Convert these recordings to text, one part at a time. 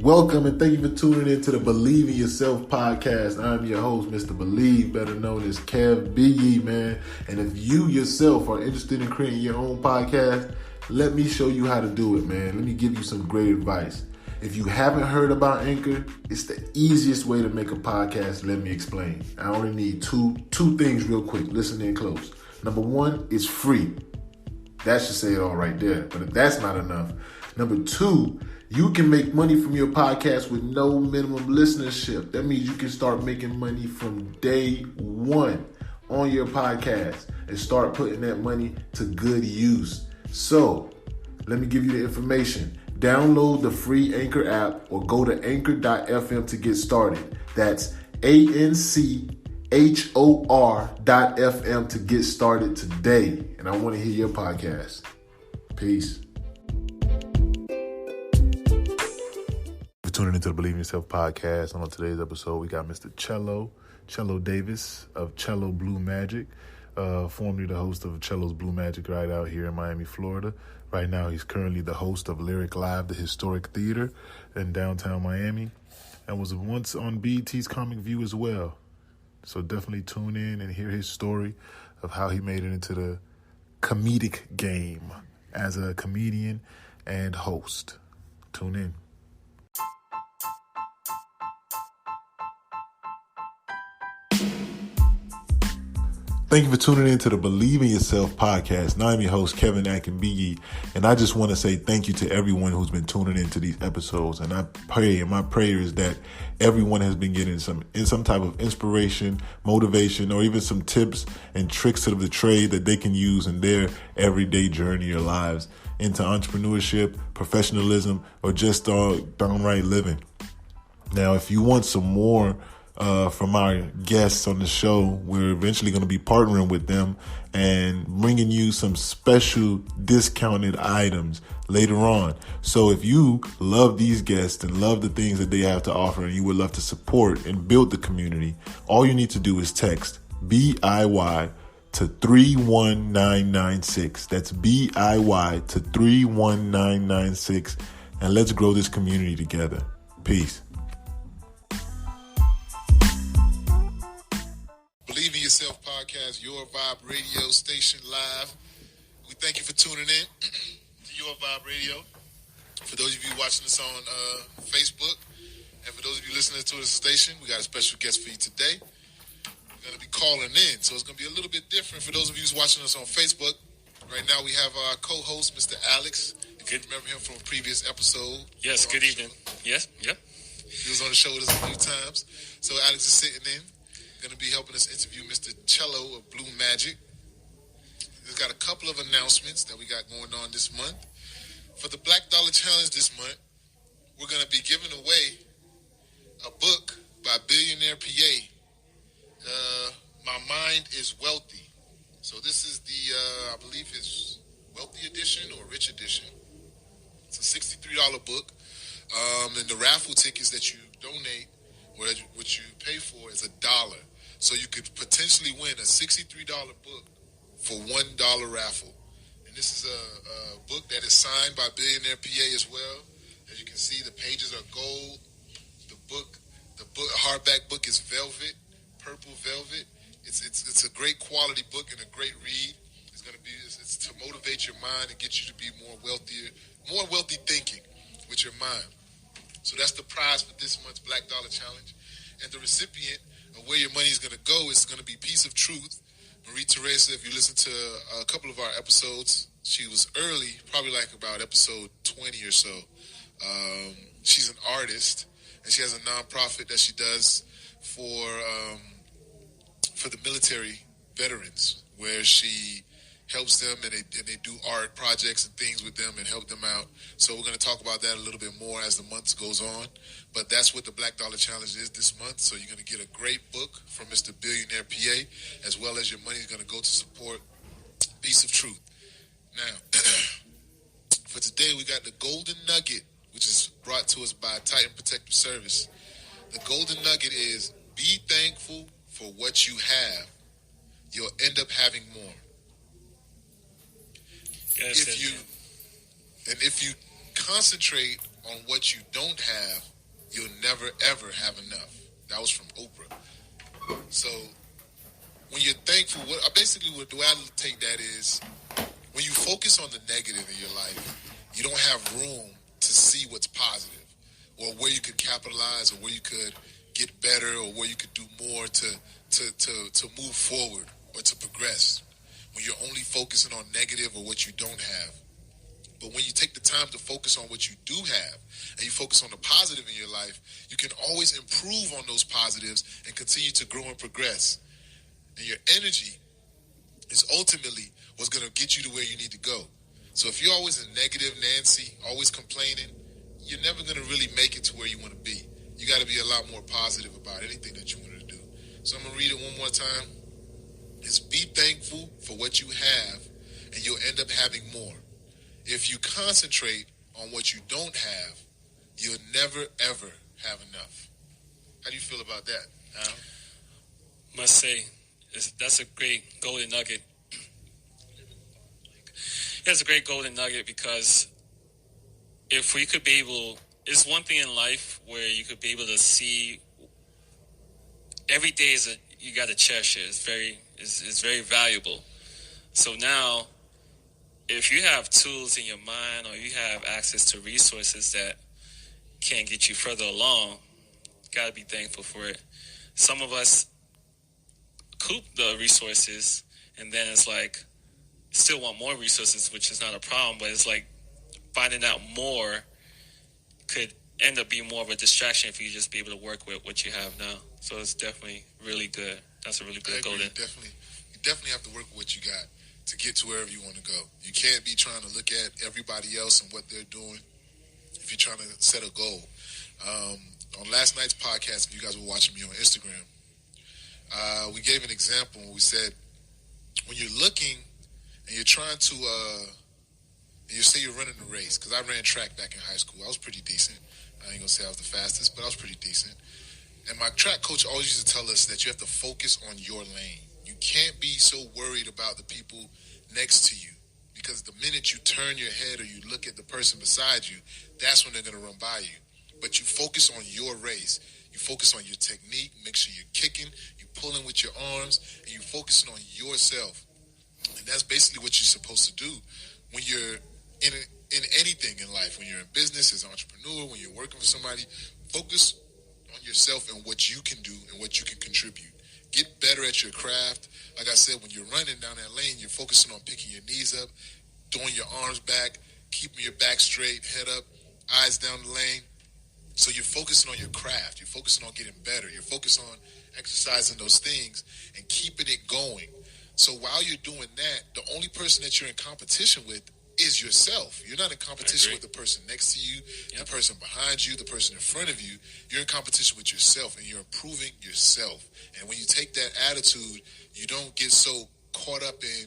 Welcome and thank you for tuning in to the Believe in Yourself podcast. I'm your host, Mr. Believe, better known as KevBiyi, man. And if you yourself are interested in creating your own podcast, let me show you how to do it, man. Let me give you some great advice. If you haven't heard about Anchor, it's the easiest way to make a podcast. Let me explain. I only need two things real quick. Listen in close. Number one, it's free. That should say it all right there. But if that's not enough, number two, you can make money from your podcast with no minimum listenership. That means you can start making money from day one on your podcast and start putting that money to good use. So, let me give you the information. Download the free Anchor app or go to anchor.fm to get started. That's ANCHOR.FM to get started today. And I want to hear your podcast. Peace. For tuning into the Believe in Yourself podcast. And on today's episode, we got Mr. Chello Davis of Chello Blue Magic, formerly the host of Chello's Blue Magic right out here in Miami, Florida. Right now, he's currently the host of Lyric Live, the historic theater in downtown Miami, and was once on BET's Comic View as well. So definitely tune in and hear his story of how he made it into the comedic game as a comedian and host. Tune in. Thank you for tuning in to the Believe in Yourself podcast. Now I'm your host, KevBiyi, and I just want to say thank you to everyone who's been tuning into these episodes. And I pray, and my prayer is that everyone has been getting some type of inspiration, motivation, or even some tips and tricks of the trade that they can use in their everyday journey or lives into entrepreneurship, professionalism, or just downright living. Now, if you want some more from our guests on the show, we're eventually going to be partnering with them and bringing you some special discounted items later on. So if you love these guests and love the things that they have to offer and you would love to support and build the community, all you need to do is text BIY to 31996. That's BIY to 31996, and let's grow this community together. Peace. Believe in Yourself podcast, Your Vibe radio station live. We thank you for tuning in to Your Vibe Radio. For those of you watching us on Facebook, and for those of you listening to the station, we got a special guest for you today. We're going to be calling in, so it's going to be a little bit different for those of you who's watching us on Facebook. Right now we have our co-host, Mr. Alex. You can remember him from a previous episode. Yes, good evening. Yes, yep. He was on the show with us a few times. So Alex is sitting in. Going to be helping us interview Mr. Chello of Blue Magic. We've got a couple of announcements that we got going on this month. For the Black Dollar Challenge this month, we're going to be giving away a book by billionaire PA. My Mind is Wealthy. So this is the, I believe his wealthy edition or rich edition. It's a $63 book. And the raffle tickets that you donate or what you pay for is $1. So you could potentially win a $63 book for $1 raffle. And this is a book that is signed by billionaire PA as well. As you can see, the pages are gold. The hardback book is velvet, purple velvet. It's a great quality book and a great read. It's to motivate your mind and get you to be more wealthy thinking with your mind. So that's the prize for this month's Black Dollar Challenge. And the recipient of where your money is going to go is going to be Piece of Truth. Marie Teresa, if you listen to a couple of our episodes, she was early, probably like about episode 20 or so. She's an artist, and she has a nonprofit that she does for the military veterans, where she helps them and they do art projects and things with them and help them out. So we're going to talk about that a little bit more as the month goes on. But that's what the Black Dollar Challenge is this month. So you're going to get a great book from Mr. Billionaire PA, as well as your money is going to go to support Piece of Truth. Now, for today, we got the Golden Nugget, which is brought to us by Titan Protective Service. The Golden Nugget is, be thankful for what you have. You'll end up having more. If you concentrate on what you don't have, you'll never, ever have enough. That was from Oprah. So when you're thankful, what the way I take that is when you focus on the negative in your life, you don't have room to see what's positive or where you could capitalize or where you could get better or where you could do more to move forward or to progress. When you're only focusing on negative or what you don't have. But when you take the time to focus on what you do have and you focus on the positive in your life, you can always improve on those positives and continue to grow and progress. And your energy is ultimately what's going to get you to where you need to go. So if you're always a negative Nancy, always complaining, you're never going to really make it to where you want to be. You got to be a lot more positive about anything that you want to do. So I'm going to read it one more time. It's be thankful for what you have, and you'll end up having more. If you concentrate on what you don't have, you'll never, ever have enough. How do you feel about that, Al? Must say, that's a great golden nugget. That's a great golden nugget because if we could be able, it's one thing in life where you could be able to see every day you got to cherish it. It's very valuable. So now, if you have tools in your mind or you have access to resources that can get you further along, got to be thankful for it. Some of us coop the resources and then it's like still want more resources, which is not a problem, but it's like finding out more could end up being more of a distraction if you just be able to work with what you have now. So it's definitely really good. That's a really good golden. You definitely have to work with what you got to get to wherever you want to go. You can't be trying to look at everybody else and what they're doing if you're trying to set a goal. On last night's podcast, if you guys were watching me on Instagram, we gave an example. We said when you're looking and you're trying to, you say you're running a race, because I ran track back in high school. I was pretty decent. I ain't going to say I was the fastest, but I was pretty decent. And my track coach always used to tell us that you have to focus on your lane. You can't be so worried about the people next to you, because the minute you turn your head or you look at the person beside you, that's when they're going to run by you. But you focus on your race. You focus on your technique, make sure you're kicking, you're pulling with your arms, and you're focusing on yourself. And that's basically what you're supposed to do when you're in anything in life. When you're in business, as an entrepreneur, when you're working for somebody, focus on yourself and what you can do and what you can contribute. Get better at your craft. Like I said, when you're running down that lane, you're focusing on picking your knees up, throwing your arms back, keeping your back straight, head up, eyes down the lane. So you're focusing on your craft. You're focusing on getting better. You're focused on exercising those things and keeping it going. So while you're doing that, the only person that you're in competition with is yourself. You're not in competition with the person next to you, the person behind you, the person in front of you. You're in competition with yourself, and you're improving yourself. And when you take that attitude, you don't get so caught up in,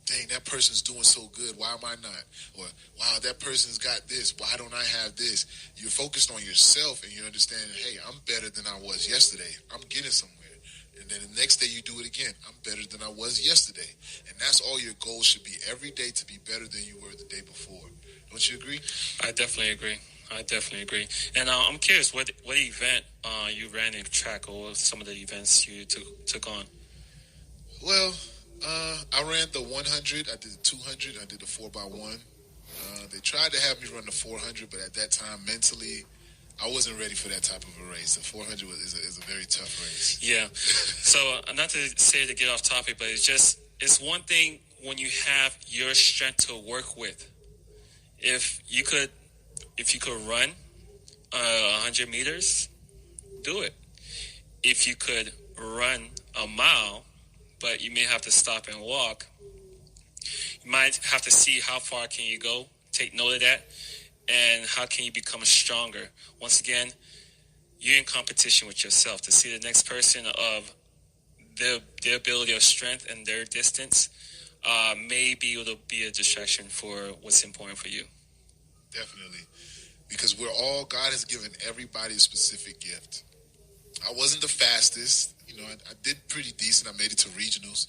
dang, that person's doing so good, why am I not? Or, wow, that person's got this, why don't I have this? You're focused on yourself, and you're understanding, hey, I'm better than I was yesterday. I'm getting somewhere. And then the next day you do it again. I'm better than I was yesterday. And that's all your goals should be, every day to be better than you were the day before. Don't you agree? I definitely agree. And I'm curious, what event you ran in track, or some of the events you took on? Well, I ran the 100, I did the 200, I did the 4x1. They tried to have me run the 400, but at that time, mentally, I wasn't ready for that type of a race. The 400 is a very tough race. Yeah. So, not to say to get off topic, but it's one thing when you have your strength to work with. If you could run 100 meters, do it. If you could run a mile, but you may have to stop and walk, you might have to see how far can you go, take note of that, and how can you become stronger. Once again, you're in competition with yourself. To see the next person of their ability of strength and their distance may be able to be a distraction for what's important for you. Definitely. Because God has given everybody a specific gift. I wasn't the fastest. I did pretty decent. I made it to regionals.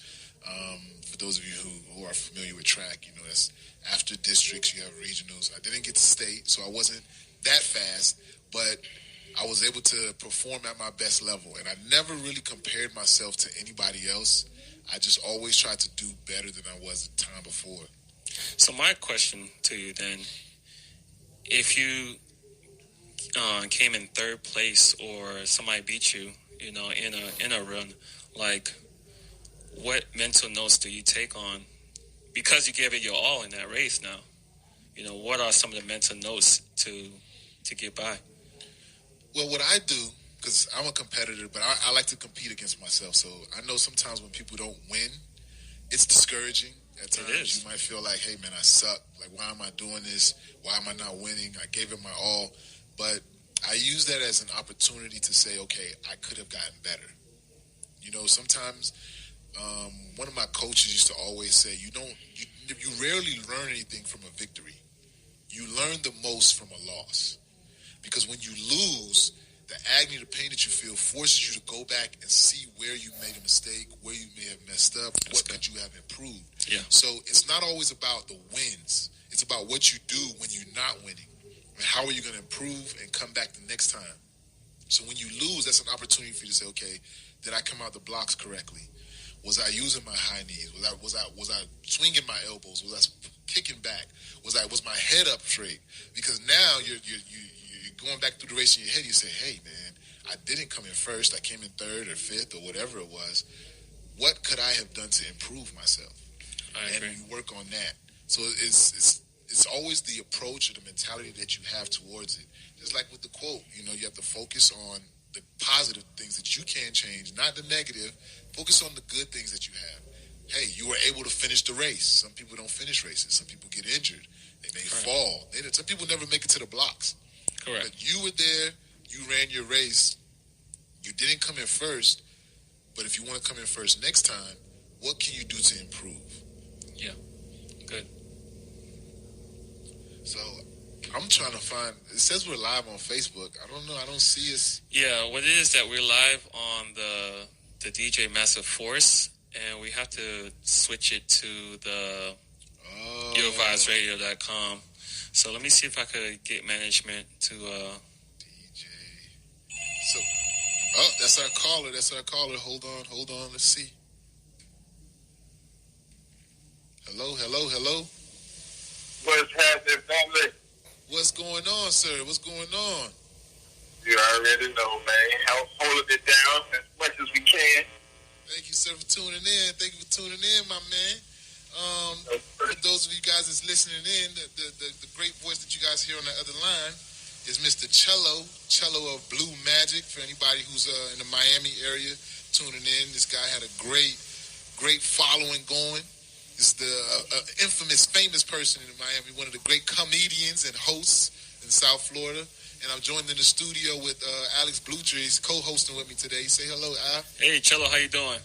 For those of you who are familiar with track, that's after districts, you have regionals. I didn't get to state, so I wasn't that fast. But I was able to perform at my best level, and I never really compared myself to anybody else. I just always tried to do better than I was the time before. So my question to you then, if you came in third place or somebody beat you, in a run, like, what mental notes do you take on? Because you gave it your all in that race now. What are some of the mental notes to get by? Well, what I do, because I'm a competitor, but I like to compete against myself. So I know sometimes when people don't win, it's discouraging. At times you might feel like, hey, man, I suck. Like, why am I doing this? Why am I not winning? I gave it my all. But I use that as an opportunity to say, okay, I could have gotten better. Sometimes one of my coaches used to always say, you rarely learn anything from a victory. You learn the most from a loss. Because when you lose, the agony, the pain that you feel forces you to go back and see where you made a mistake, where you may have messed up, what could you have improved. Yeah. So it's not always about the wins. It's about what you do when you're not winning. And how are you going to improve and come back the next time? So when you lose, that's an opportunity for you to say, okay, did I come out the blocks correctly? Was I using my high knees? Was I swinging my elbows? Was I kicking back? Was my head up straight? Because now you're going back through the race in your head. You say, hey, man, I didn't come in first. I came in third or fifth or whatever it was. What could I have done to improve myself? And you work on that. So it's always the approach or the mentality that you have towards it. Just like with the quote, you have to focus on the positive things that you can change, not the negative. Focus on the good things that you have. Hey, you were able to finish the race. Some people don't finish races. Some people get injured. They may fall. Some people never make it to the blocks. Correct. But you were there. You ran your race. You didn't come in first. But if you want to come in first next time, what can you do to improve? Yeah. Good. So I'm trying to find. It says we're live on Facebook. I don't know. I don't see us. Yeah, what it is that we're live on the DJ Massive Force, and we have to switch it to the YourVibesRadio.com. So let me see if I could get management to DJ. So, that's our caller. Hold on. Let's see. Hello. What's happening, family? What's going on, sir? What's going on? You already know, man. Holding it down as much as we can. Thank you, sir, for tuning in. My man. For those of you guys that's listening in, the great voice that you guys hear on the other line is Mr. Chello of Blue Magic. For anybody who's in the Miami area tuning in, this guy had a great following going. This is the infamous, famous person in Miami, one of the great comedians and hosts in South Florida. And I'm joined in the studio with Alex Bluetrees, co-hosting with me today. Say hello, Al. Hey, Chello, how you doing?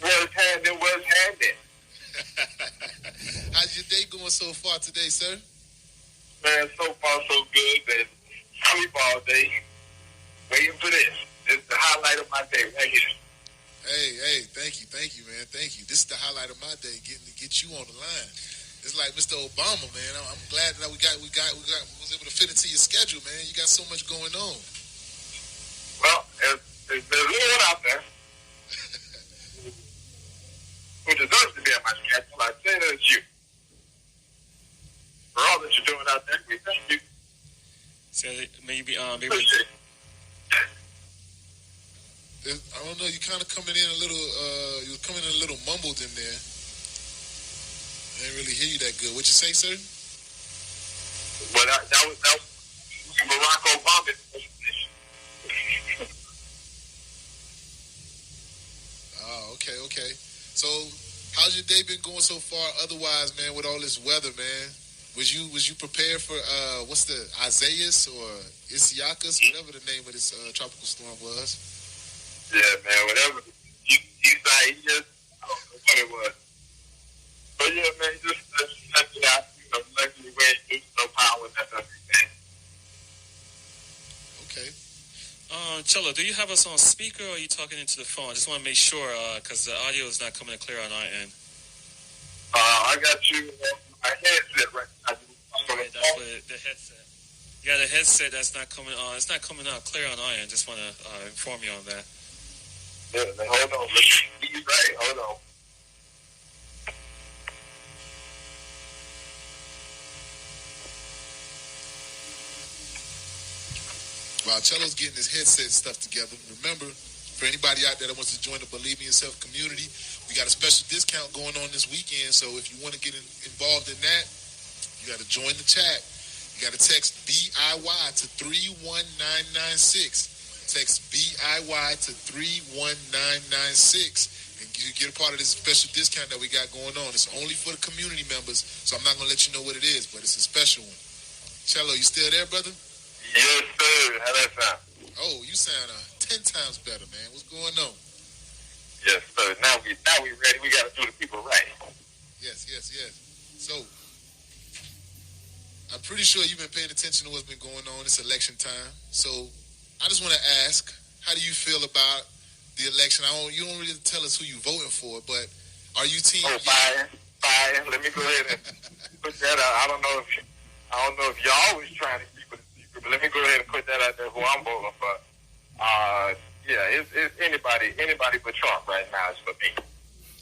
What's happening? How's your day going so far today, sir? Man, so far so good. Been sleep all day, waiting for this. It's the highlight of my day right here. Hey, thank you, man. Thank you. This is the highlight of my day, getting to get you on the line. It's like Mr. Obama, man. I'm glad that we was able to fit into your schedule, man. You got so much going on. Well, there's a little one out there who deserves to be on my schedule. I say that it's you. For all that you're doing out there, we thank you. So maybe Appreciate it. I don't know. You kind of coming in a little. You're coming in a little mumbled in there. I didn't really hear you that good. What you say, sir? Well, that was Barack Obama. Oh, okay. So, how's your day been going so far? Otherwise, man, with all this weather, man, was you prepared for what's the Isaias or Isiakas, whatever the name of this tropical storm was? Yeah, man, whatever. I don't know what it was. But yeah, man, just check it out. Luckily, we ain't no power and that's everything. Okay. Chello, do you have us on speaker or are you talking into the phone? I just want to make sure because the audio is not coming clear on our end. I got you on my headset right now. Okay, that's what the headset. You got a headset that's not coming on. It's not coming out clear on our end. Just want to inform you on that. Yeah, man, hold on. He's right. Hold on. While Chello's getting his headset stuff together, remember, for anybody out there that wants to join the Believe in Yourself community, we got a special discount going on this weekend. So if you want to get involved in that, you got to join the chat. You got to text BIY to 31996. Text BIY to 31996. And you get a part of this special discount that we got going on. It's only for the community members, so I'm not going to let you know what it is, but it's a special one. Chello, you still there, brother? Yes, sir. How that sound? Oh, you sound 10 times better, man. What's going on? Yes, sir. Now we ready. We got to do the people right. Yes. So, I'm pretty sure you've been paying attention to what's been going on. It's election time. So, I just want to ask, how do you feel about the election? You don't really tell us who you voting for, but are you team? Biden. Let me go ahead and put that out. I don't know if y'all was trying to keep it a secret, but let me go ahead and put that out there. Who I'm voting for? It's anybody but Trump right now is for me.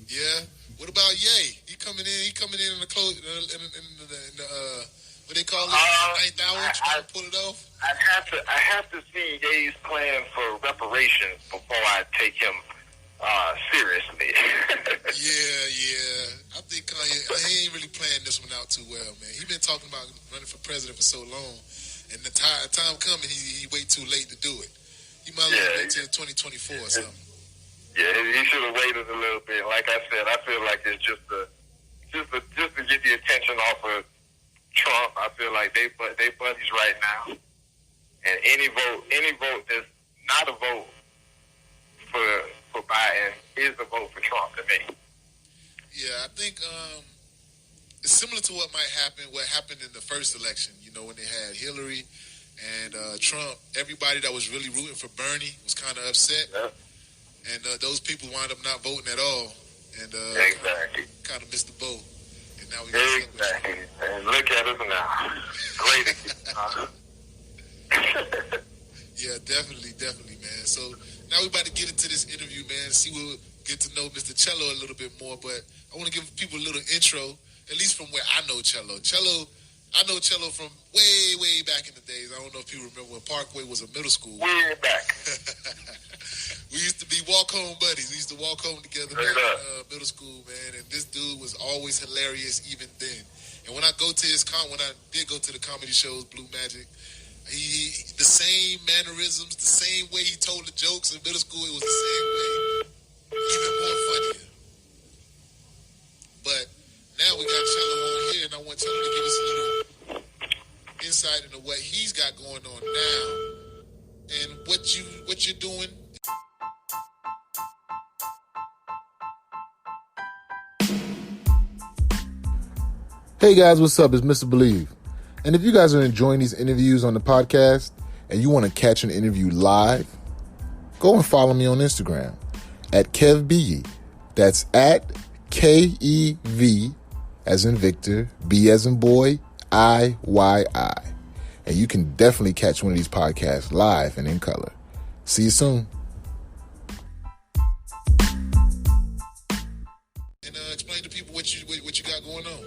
Yeah. What about Ye? He coming in in the close in the what they call it, ninth hour, trying to pull it off. I have to see Ye's plan for reparations before I take him seriously. Yeah. I think he ain't really playing this one out too well, man. He been talking about running for president for so long, and the time coming, he wait too late to do it. He might wait till 2024 or something. Yeah, he should have waited a little bit. Like I said, I feel like it's just to get the attention off of Trump. I feel like they buddies right now, and any vote that's not a vote for Biden is a vote for Trump to me. Yeah, I think it's similar to what happened in the first election. You know, when they had Hillary and Trump, everybody that was really rooting for Bernie was kind of upset, and those people wound up not voting at all, and exactly kind of missed the boat. And now we exactly. And look at us now. Great. Yeah, definitely, man. So now we're about to get into this interview, man. We'll get to know Mr. Chello a little bit more, but I want to give people a little intro, at least from where I know Chello. I know Chello from way back in the days. I don't know if people remember when Parkway was a middle school. Way back. We used to be walk-home buddies. We used to walk home together back in middle school, man. And this dude was always hilarious even then. And when I did go to the comedy shows, Blue Magic, he the same mannerisms, the same way he told the jokes in middle school, it was the same way, even more funnier. But now we got Chello on here, and I want Chello to give us a little insight into what he's got going on now and what you're doing. Hey guys, what's up? It's Mr. Believe. And if you guys are enjoying these interviews on the podcast and you want to catch an interview live, go and follow me on Instagram at KevBiyi. That's at KEV as in Victor, B as in boy, IYI. And you can definitely catch one of these podcasts live and in color. See you soon. And explain to people what you got going on.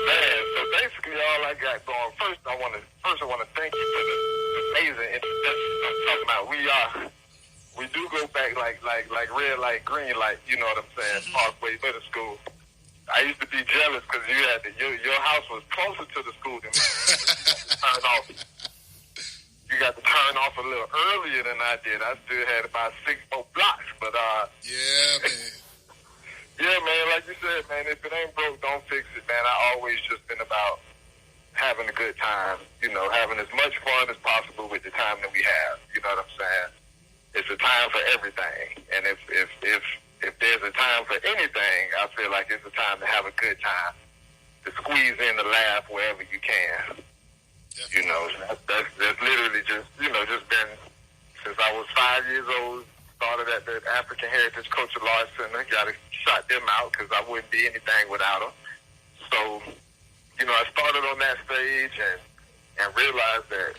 Man, so basically all I got going. First, I want to thank you for the amazing introduction. I'm talking about we do go back like red light, green light. You know what I'm saying? Parkway Middle School. I used to be jealous because your house was closer to the school than mine. You got to turn off a little earlier than I did. I still had about 6 more blocks, but yeah, man. Yeah, man, like you said, man, if it ain't broke, don't fix it, man. I always just been about having a good time, you know, having as much fun as possible with the time that we have. You know what I'm saying? It's a time for everything. And if there's a time for anything, I feel like it's a time to have a good time, to squeeze in the laugh wherever you can. You know, that's literally just been since I was 5 years old. Started at the African Heritage Culture Law Center. Got to shot them out because I wouldn't be anything without them. So, you know, I started on that stage, and and realized that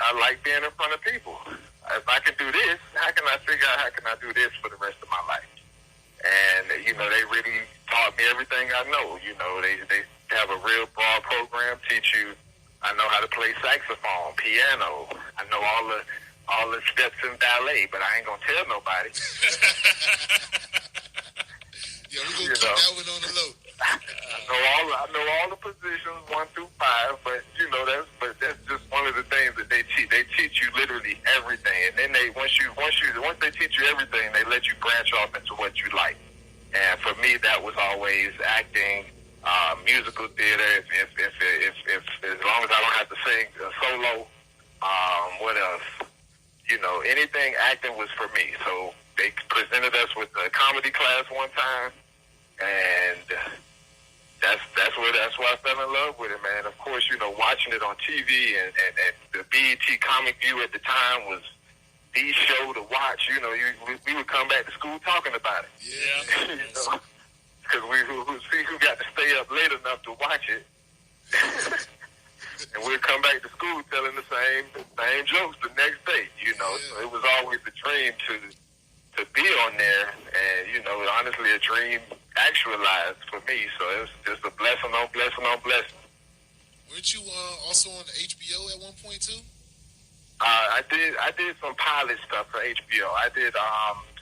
I like being in front of people. If I can do this, how can I do this for the rest of my life? And, you know, they really taught me everything I know. You know, they have a real broad program, teach you. I know how to play saxophone, piano. I know all the steps in ballet, but I ain't gonna tell nobody. Yeah, we're gonna keep that one on the low. I know all the positions 1 through 5, but you know that's just one of the things that they teach. They teach you literally everything, and then once they teach you everything, they let you branch off into what you like. And for me, that was always acting, musical theater. If as long as I don't have to sing a solo, what else? You know, anything acting was for me. So they presented us with a comedy class one time, and that's why I fell in love with it, man. Of course, you know, watching it on TV and the BET Comic View at the time was the show to watch. You know, we would come back to school talking about it. Yeah. You know, because we see who got to stay up late enough to watch it. And we'd come back to school telling the same jokes the next day, you know. Yeah. So it was always a dream to be on there, and, you know, honestly, a dream actualized for me. So it was just a blessing on blessing on blessing. Weren't you also on HBO at one point, too? I did some pilot stuff for HBO. I did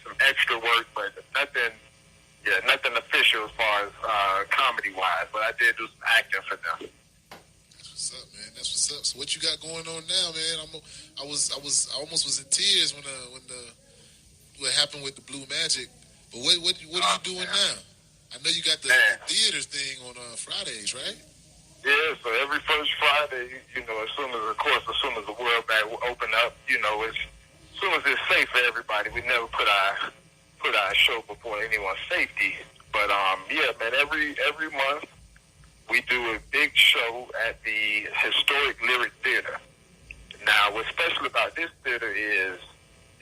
some extra work, but nothing official as far as comedy-wise, but I did do some acting for them. What's up, man? That's what's up. So what you got going on now, man? I almost was in tears when what happened with the Blue Magic. But what are you doing now? I know you got the theaters thing on Fridays, right? Yeah. So every first Friday, you know, as soon as the world back will open up, you know, as soon as it's safe for everybody, we never put our show before anyone's safety. But yeah, man, every month. We do a big show at the Historic Lyric Theater. Now, what's special about this theater is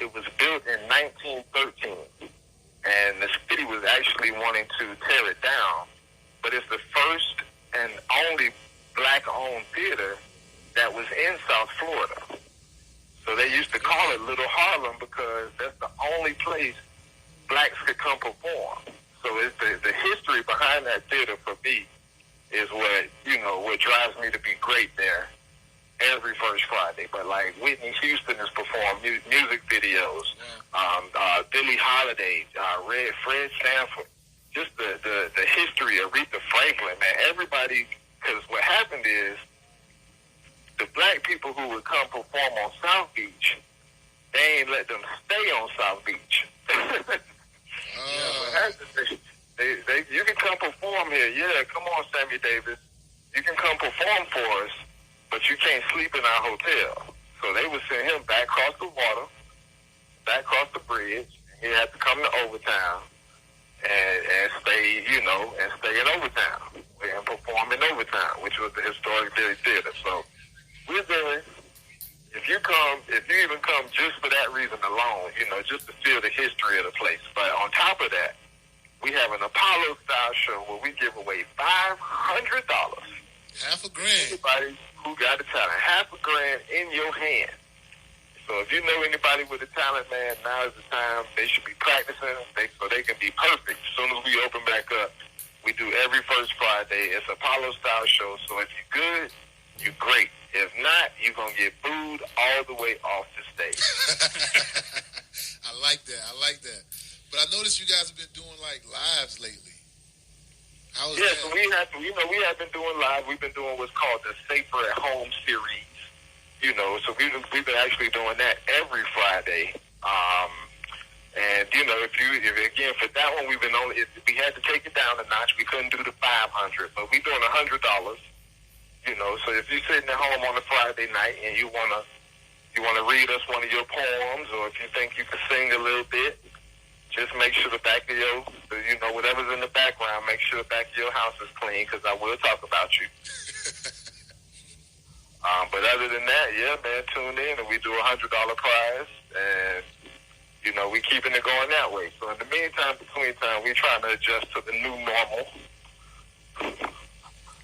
it was built in 1913, and the city was actually wanting to tear it down, but it's the first and only black-owned theater that was in South Florida. So they used to call it Little Harlem because that's the only place blacks could come perform. So it's the history behind that theater for me is what drives me to be great there every first Friday. But like Whitney Houston has performed music videos, Billie Holiday, Fred Sanford, just the history of Aretha Franklin, man. Everybody, because what happened is the black people who would come perform on South Beach, they ain't let them stay on South Beach. You can come perform here. Yeah, come on, Sammy Davis. You can come perform for us, but you can't sleep in our hotel. So they would send him back across the water, back across the bridge. He had to come to Overtown and stay in Overtown and perform in Overtown, which was the Historic Theater. So we're doing. If you even come just for that reason alone, you know, just to feel the history of the place. But on top of that, we have an Apollo-style show where we give away $500. $500,000. Anybody who got a talent, $500,000 in your hand. So if you know anybody with a talent, man, now is the time. They should be practicing so they can be perfect. As soon as we open back up, we do every first Friday. It's Apollo-style show. So if you're good, you're great. If not, you're going to get booed all the way off the stage. I like that. But I noticed you guys have been doing like lives lately. How is that? So we have been doing live. We've been doing what's called the Safer at Home series. You know, so we've been actually doing that every Friday. And you know, if again for that one, we had to take it down a notch. We couldn't do the $500, but we're doing $100. You know, so if you're sitting at home on a Friday night and you wanna read us one of your poems, or if you think you can sing a little bit, just make sure the back of whatever's in the background, make sure the back of your house is clean, because I will talk about you. But other than that, yeah, man, tune in and we do $100 prize, and you know, we keeping it going that way. So in the meantime, between time, we trying to adjust to the new normal.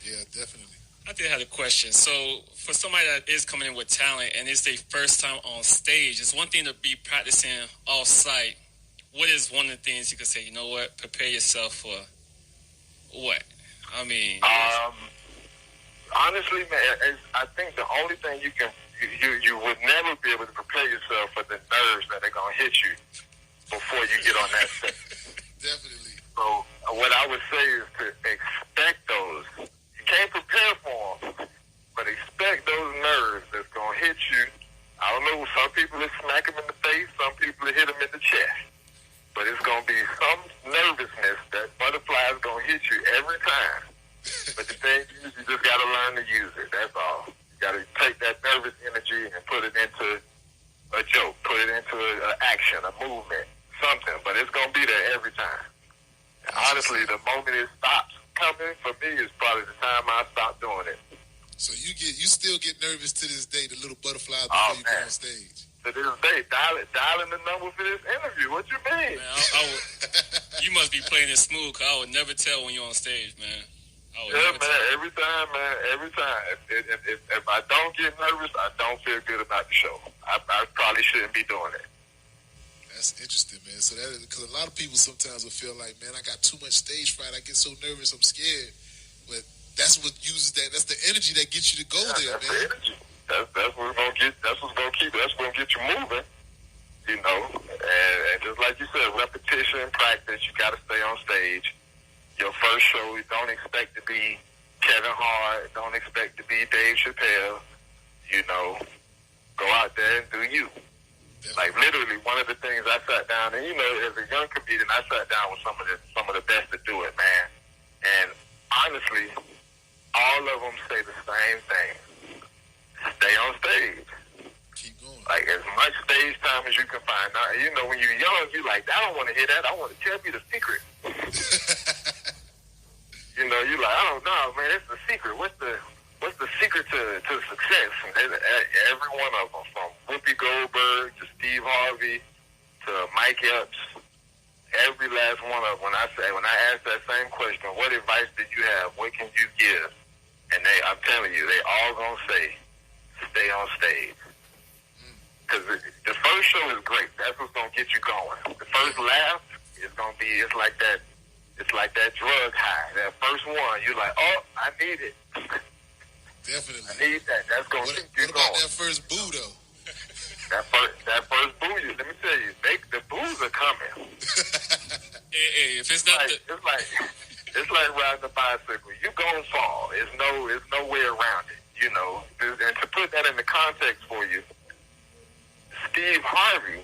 Yeah, definitely. I did have a question. So, for somebody that is coming in with talent and it's their first time on stage, it's one thing to be practicing off site. What is one of the things you could say? You know what? Prepare yourself for what? I mean, honestly, man, I think the only thing you would never be able to prepare yourself for the nerves that are gonna hit you before you get on that stage. Definitely. So what I would say is to expect those. You can't prepare for them, but expect those nerves that's gonna hit you. I don't know. Some people will smack them in the face. Some people will hit them in the chest. But it's gonna be some nervousness. That butterfly is gonna hit you every time. But the thing is, you just gotta learn to use it. That's all. You gotta take that nervous energy and put it into a joke, put it into an action, a movement, something. But it's gonna be there every time. And honestly, the moment it stops coming for me is probably the time I stop doing it. So you still get nervous to this day, the little butterfly before you get on stage. To this day, dialing the number for this interview. What you mean? Man, you must be playing it smooth, because I would never tell when you're on stage, man. Yeah, man, every time, man, every time. If I don't get nervous, I don't feel good about the show. I probably shouldn't be doing it. That's interesting, man. So that is because a lot of people sometimes will feel like, man, I got too much stage fright. I get so nervous, I'm scared. But that's what uses that. That's the energy that gets you to go there, that's man. The energy. That's what's gonna get. That's what's gonna keep. That's gonna get you moving. You know, and just like you said, repetition, practice. You got to stay on stage. Your first show, you don't expect to be Kevin Hart. Don't expect to be Dave Chappelle. You know, go out there and do you. Definitely. Like literally, one of the things I sat down, and you know, as a young comedian, I sat down with some of the best to do it, man. And honestly, all of them say the same thing: stay on stage. Keep going. Like as much stage time as you can find. Now, you know, when you're young, you like, I don't want to hear that. I want to tell me the secret. You know, you like, I don't know, man. It's the secret. What's the secret to success? And every one of them, from Whoopi Goldberg to Steve Harvey to Mike Epps, every last one of them. When I ask that same question, what advice did you have? What can you give? And I'm telling you, they all gonna say, stay on stage. Because the first show is great. That's what's gonna get you going. The first laugh is gonna be. It's like that drug high. That first one, you're like, oh, I need it. Definitely. I need that. That's gonna keep you going. What about that first boo though? That first boo, let me tell you, the boos are coming. Hey, if it's not it's like riding a bicycle. You gonna fall. There's no way around it. You know. And to put that into context for you, Steve Harvey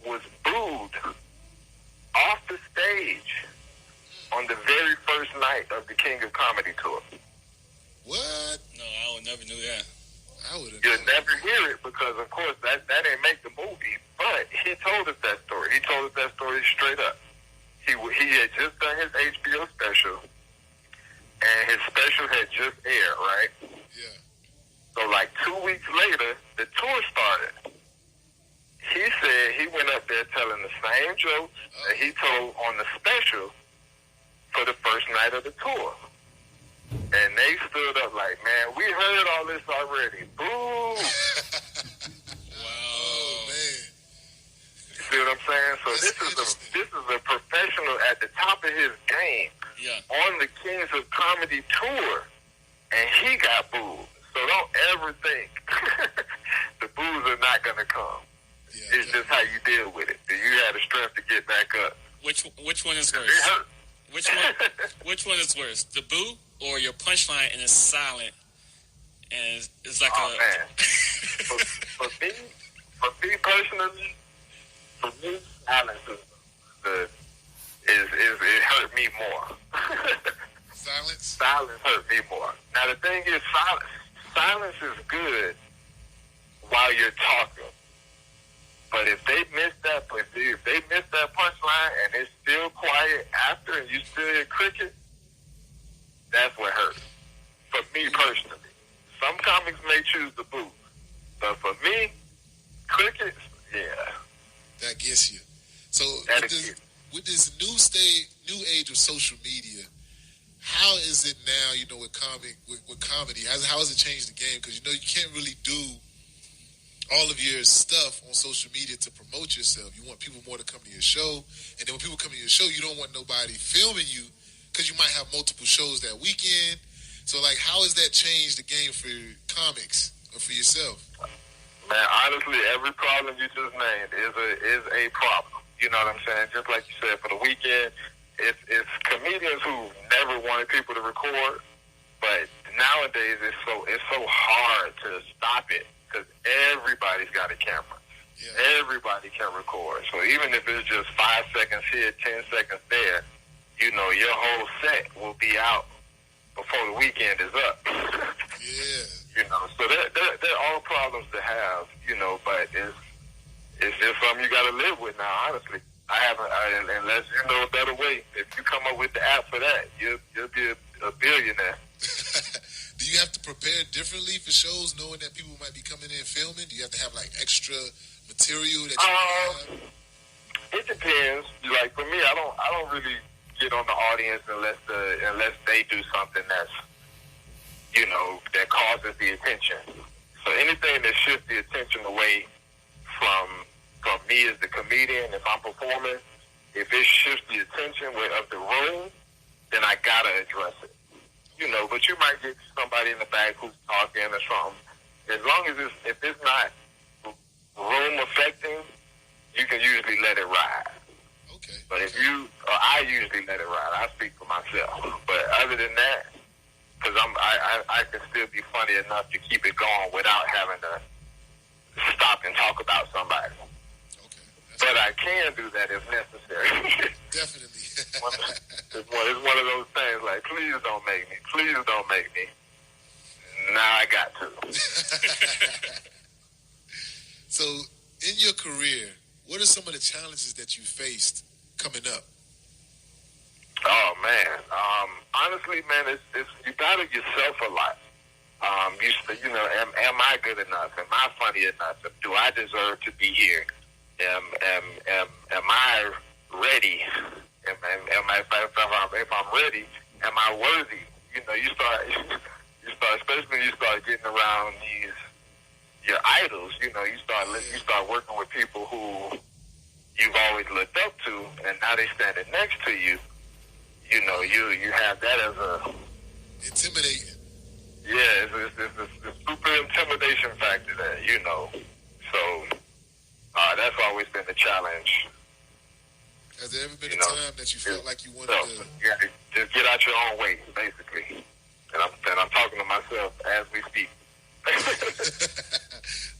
was booed off the stage on the very first night of the King of Comedy tour. What? No, I would never knew that. You'll never hear it because, of course, that didn't make the movie. But he told us that story. He told us that story straight up. He had just done his HBO special, and his special had just aired, right? Yeah. So, like 2 weeks later, the tour started. He said he went up there telling the same jokes that he told on the special for the first night of the tour. And they stood up like, man, we heard all this already. Boo! Wow. Oh, man. You see what I'm saying? So this is a professional at the top of his game on the Kings of Comedy tour, and he got booed. So don't ever think the boos are not going to come. Yeah, it's just how you deal with it. You had the strength to get back up. Which one is worse? Which one is worse? The boo or your punchline and it's silent and it's like man. for me personally, silence it hurt me more. Silence hurt me more. Now the thing is, silence is good while you're talking. But if they miss that punchline and it's still quiet after and you still hear cricket, that's what hurts. For me personally. Some comics may choose the boo. But for me, crickets, yeah. That gets you. So with this new age of social media, how is it now? With comedy, how has it changed the game? Because you can't really do all of your stuff on social media to promote yourself. You want people more to come to your show, and then when people come to your show, you don't want nobody filming you because you might have multiple shows that weekend. So, how has that changed the game for comics or for yourself? Man, honestly, every problem you just named is a problem. You know what I'm saying? Just like you said, for the weekend, it's comedians who never wanted people to record, but nowadays it's so hard to stop it because everybody's got a camera. Yeah. Everybody can record. So even if it's just 5 seconds here, 10 seconds there, your whole set will be out before the weekend is up. Yeah. So they're all problems to have, but it's just something you got to live with now, honestly. Unless you know a better way. If you come up with the app for that, you'll be a billionaire. Do you have to prepare differently for shows, knowing that people might be coming in filming? Do you have to have extra material that you have? It depends. Like for me, I don't really get on the audience unless they do something that's that causes the attention. So anything that shifts the attention away from me as the comedian, if I'm performing, if it shifts the attention of the room, then I gotta address it. But you might get somebody in the back who's talking or something. As long as if it's not room affecting, you can usually let it ride. Okay. But I usually let it ride. I speak for myself. But other than that, because I can still be funny enough to keep it going without having to stop and talk about somebody. Okay. But I can do that if necessary. Definitely. It's one of those things like, please don't make me. Please don't make me. Now I got to. So, in your career, what are some of the challenges that you faced coming up? Oh man, honestly, man, it's you battle yourself a lot. Am I good enough? Am I funny enough? Do I deserve to be here? Am I ready? If I'm ready, am I worthy? You start, especially when you start getting around your idols. You start working with people who you've always looked up to, and now they standing next to you. You have that as a intimidating. Yeah, it's a super intimidation factor there. So that's always been the challenge. Has there ever been a time that you felt like you wanted to? You gotta just get out your own way, basically. And I'm talking to myself as we speak.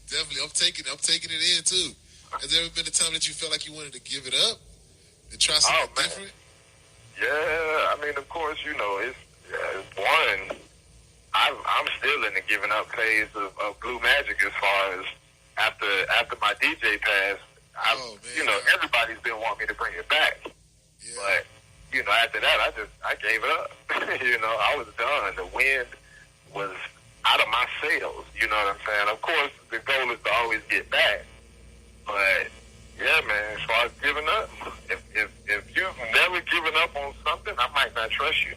Definitely, I'm taking it in too. Has there ever been a time that you felt like you wanted to give it up and try something different? Yeah, I mean, of course, it's one. I'm still in the giving up phase of Blue Magic as far as after my DJ passed. Everybody's been wanting me to bring it back. Yeah. But, after that, I gave it up. I was done. The wind was out of my sails. You know what I'm saying? Of course, the goal is to always get back. But, yeah, man, as far as giving up, if you've never given up on something, I might not trust you.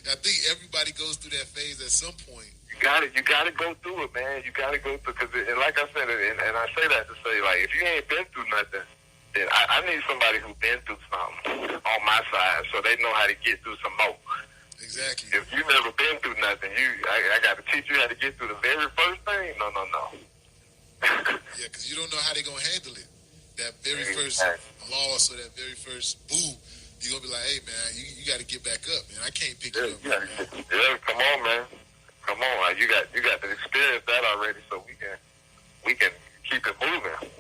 I think everybody goes through that phase at some point. You got to go through it, man. You got to go through because, like I said, and I say that to say, if you ain't been through nothing, then I need somebody who's been through something on my side, so they know how to get through some more. Exactly. If you've never been through nothing, I got to teach you how to get through the very first thing. No. Yeah, because you don't know how they're gonna handle it. That very first loss or that very first boo, you're gonna be like, "Hey, man, you got to get back up, man. I can't pick you up." Yeah, come on, man. Come on, you got to experience that already, so we can keep it moving.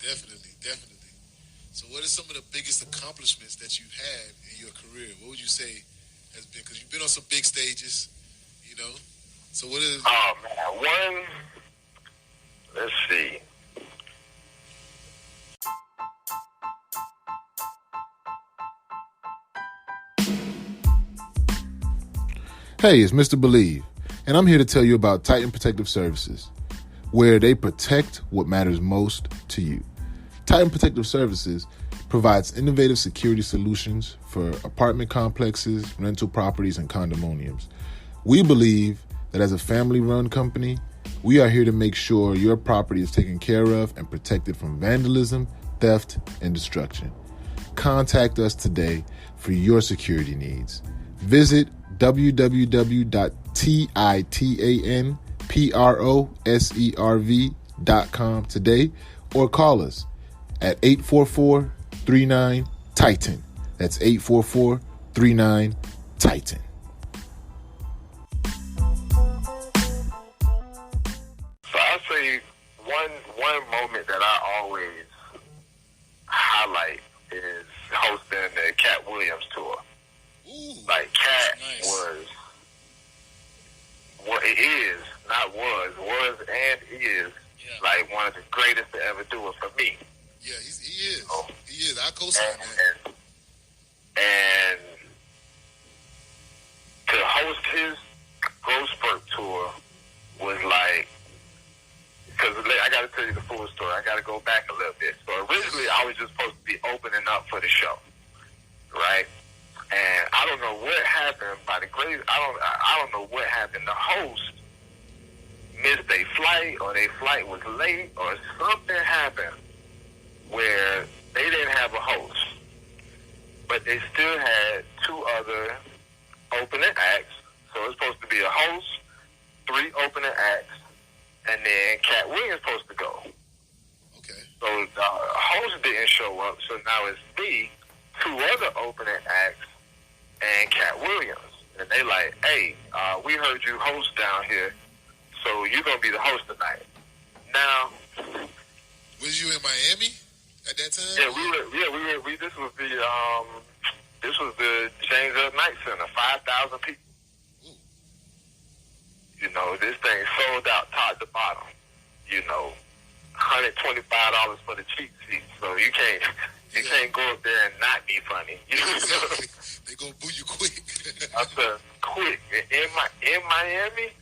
Definitely. So, what are some of the biggest accomplishments that you've had in your career? What would you say has been? Because you've been on some big stages, So, what is? Oh man, one. Let's see. Hey, it's Mr. Believe, and I'm here to tell you about Titan Protective Services, where they protect what matters most to you. Titan Protective Services provides innovative security solutions for apartment complexes, rental properties, and condominiums. We believe that as a family-run company, we are here to make sure your property is taken care of and protected from vandalism, theft, and destruction. Contact us today for your security needs. Visit www.titanproserv.com today or call us at 844-39-TITAN. That's 844-39-TITAN. So I'll say one moment that I always highlight is hosting the Cat Williams tour. Ooh, Like Cat nice. was and is like one of the greatest to ever do it for me. Yeah, he is. Oh. He is. I co-sign that. And to host his Growth Spurt tour was like, because I got to tell you the full story. I got to go back a little bit. So originally, I was just supposed to be opening up for the show, right? And I don't know what happened. I don't know what happened. The host missed a flight, or their flight was late, or something happened where they didn't have a host, but they still had two other opening acts. So it's supposed to be a host, 3 opening acts, and then Cat Williams supposed to go. Okay. So the host didn't show up, so now it's me, 2 other opening acts, and Cat Williams. And they like, hey, we heard you host down here, so you're going to be the host tonight. Now, was you in Miami at that time? yeah, this was the James L. Knight Center, 5,000 people. Ooh. You know, this thing sold out top to bottom. You know, $125 for the cheap seats. So you can't go up there and not be funny. You know? Exactly. They gonna boo you quick. I said, quick. In Miami,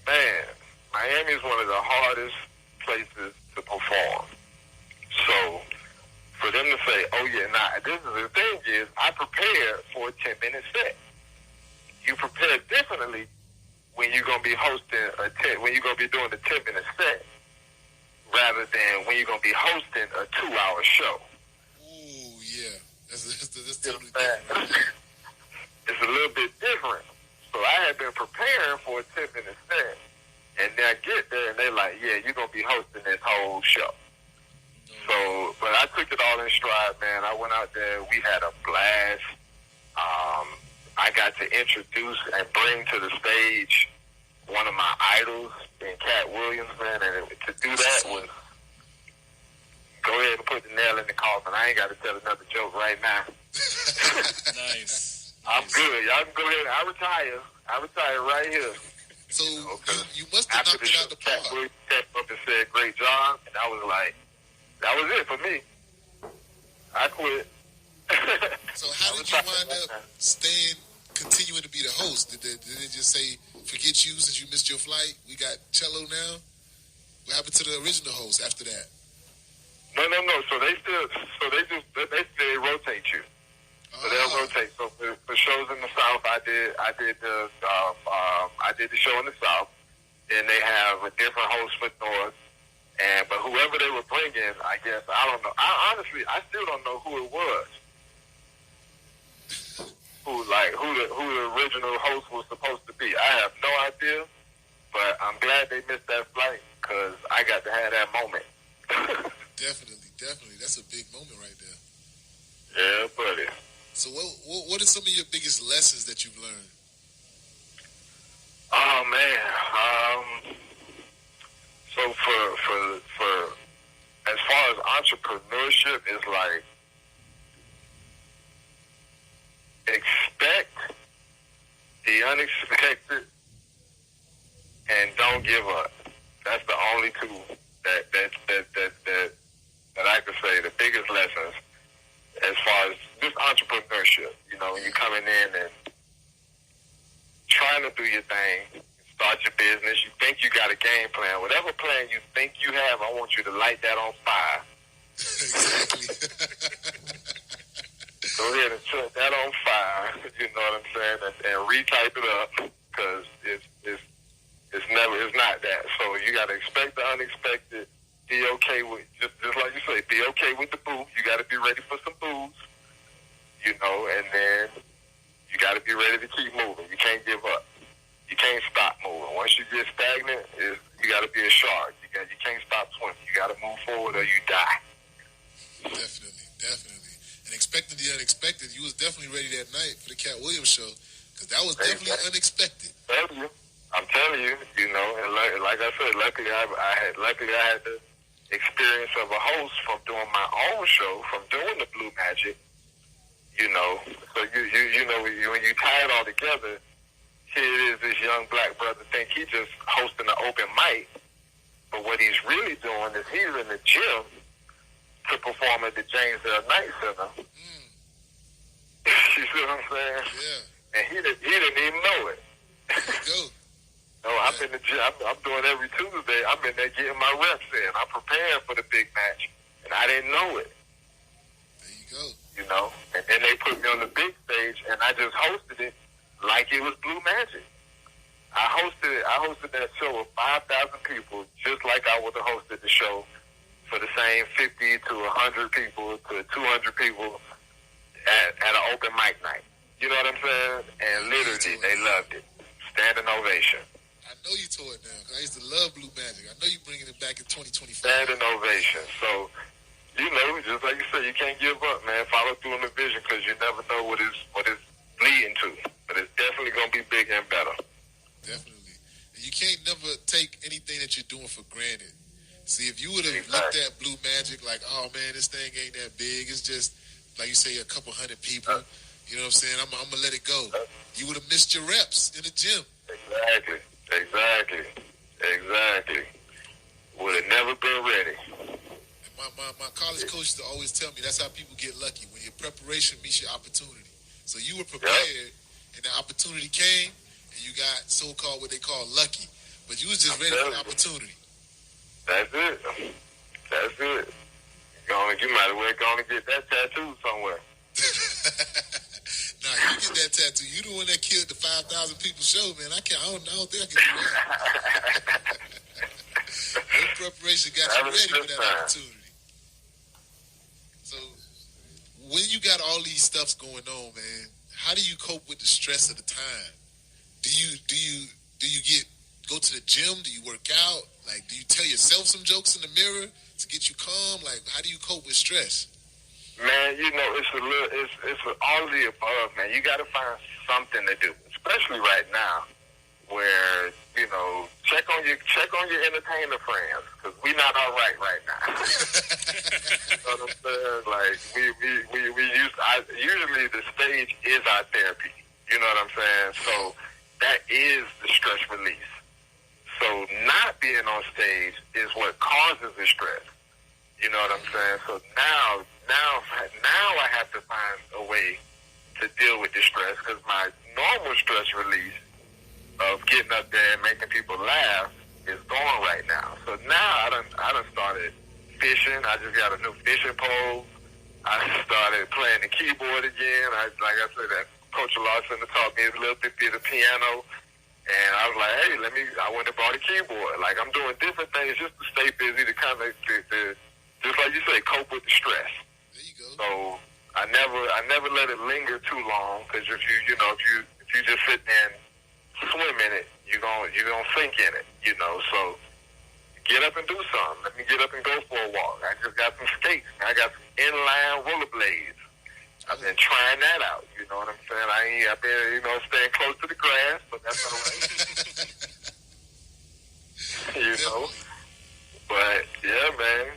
man, Miami is one of the hardest places to perform. So for them to say, oh yeah, this is the thing is, I prepared for a 10-minute set. You prepare differently when you're gonna be hosting when you're gonna be doing a 10-minute set, rather than when you're gonna be hosting a 2-hour show. Ooh, yeah, that's totally You know, different. it's a little bit different. So I had been preparing for a 10-minute set, and then I get there and they're like, yeah, you're gonna be hosting this whole show. So, but I took it all in stride, man. I went out there. We had a blast. I got to introduce and bring to the stage one of my idols in Cat Williams, man. And to do that was go ahead and put the nail in the coffin. I ain't got to tell another joke right now. Nice. I'm good. Y'all can go ahead. I retire right here. So you must have After knocked the it show, out the Cat park. Williams stepped up and said, great job. And I was like, that was it for me. I quit. So how did you wind up continuing to be the host? Did they just say, forget you since you missed your flight? We got Chello now? What happened to the original host after that? No. So they rotate you. So they'll rotate. So for shows in the South, I did the show in the South. Then they have a different host for North. But whoever they were bringing, I guess, I don't know. I still don't know who it was. Who the original host was supposed to be. I have no idea, but I'm glad they missed that flight because I got to have that moment. Definitely. That's a big moment right there. Yeah, buddy. So what are some of your biggest lessons that you've learned? Oh man. So for as far as entrepreneurship is like, expect the unexpected and don't give up. That's the only two that I could say the biggest lessons as far as this entrepreneurship. You know, when you're coming in and trying to do your thing, start your business, you think you got a game plan. Whatever plan you think you have, I want you to light that on fire Exactly. Go ahead and set that on fire. You know what I'm saying, and retype it up because it's not that. So you got to expect the unexpected. Be okay with just like you say. Be okay with the boo. You got to be ready for some boos. You know, and then you got to be ready to keep moving. You can't give up. You can't stop moving. Once you get stagnant, you got to be a shark. You can't stop swimming. You got to move forward or you die. Definitely. And expecting the unexpected, you was definitely ready that night for the Cat Williams show because that was definitely unexpected. I'm telling you, you know, and like I said, luckily I had the experience of a host from doing my own show, from doing the Blue Magic. You know, so you know when you tie it all together, here it is. This young black brother think he just hosting an open mic, but what he's really doing is he's in the gym to perform at the James L. Knight Center. You see what I'm saying? Yeah. And he didn't even know it. There you go. No, I'm in the gym. I'm doing every Tuesday. I'm in there getting my reps in. I'm preparing for the big match, and I didn't know it. There you go. You know, and then they put me on the big stage, and I just hosted it like it was Blue Magic. I hosted that show with 5,000 people, just like I would have hosted the show for the same 50 to 100 people to 200 people at an open mic night. You know what I'm saying? And literally, they loved it. Standing ovation. I know you tore it down because I used to love Blue Magic. I know you bringing it back in 2025. Standing ovation. So, you know, just like you said, you can't give up, man. Follow through on the vision because you never know what it's leading to. But it's definitely going to be bigger and better. Definitely. And you can't never take anything that you're doing for granted. See, if you would have looked at Blue Magic like, oh, man, this thing ain't that big. It's just, like you say, a couple hundred people. You know what I'm saying? I'm going to let it go. You would have missed your reps in the gym. Exactly. Would have never been ready. And my college coach used to always tell me that's how people get lucky, when your preparation meets your opportunity. So you were prepared, and the opportunity came, and you got so-called what they call lucky. But you was just ready for the opportunity. That's it. You might as well go and get that tattoo somewhere. Nah, you get that tattoo. You the one that killed the 5,000 people show, man. I don't think I can do that. Your preparation got you ready for that opportunity. So when you got all these stuffs going on, man, how do you cope with the stress of the time? Do you go to the gym? Do you work out? Like, do you tell yourself some jokes in the mirror to get you calm? Like, how do you cope with stress? Man, you know, it's all of the above, man. You got to find something to do, especially right now, where you know, check on your entertainer friends, because we not all right now. You know what I'm saying? Like usually the stage is our therapy. You know what I'm saying? So that is the stress release. So not being on stage is what causes the stress. You know what I'm saying? So now I have to find a way to deal with the stress, because my normal stress release of getting up there and making people laugh is gone right now. So now I done started fishing. I just got a new fishing pole. I started playing the keyboard again. Like I said, that Coach Lawson taught me a little bit of piano. And I was like, hey, I went and bought a keyboard. Like, I'm doing different things just to stay busy, to kind of, just like you say, cope with the stress. There you go. So I never let it linger too long, because if you just sit there and swim in it, you're gonna sink in it, you know. So get up and do something. Let me get up and go for a walk. I just got some skates. I got some inline rollerblades. I've been trying that out. You know what I'm saying? I've been, staying close to the grass, but that's all right. know. But yeah, man.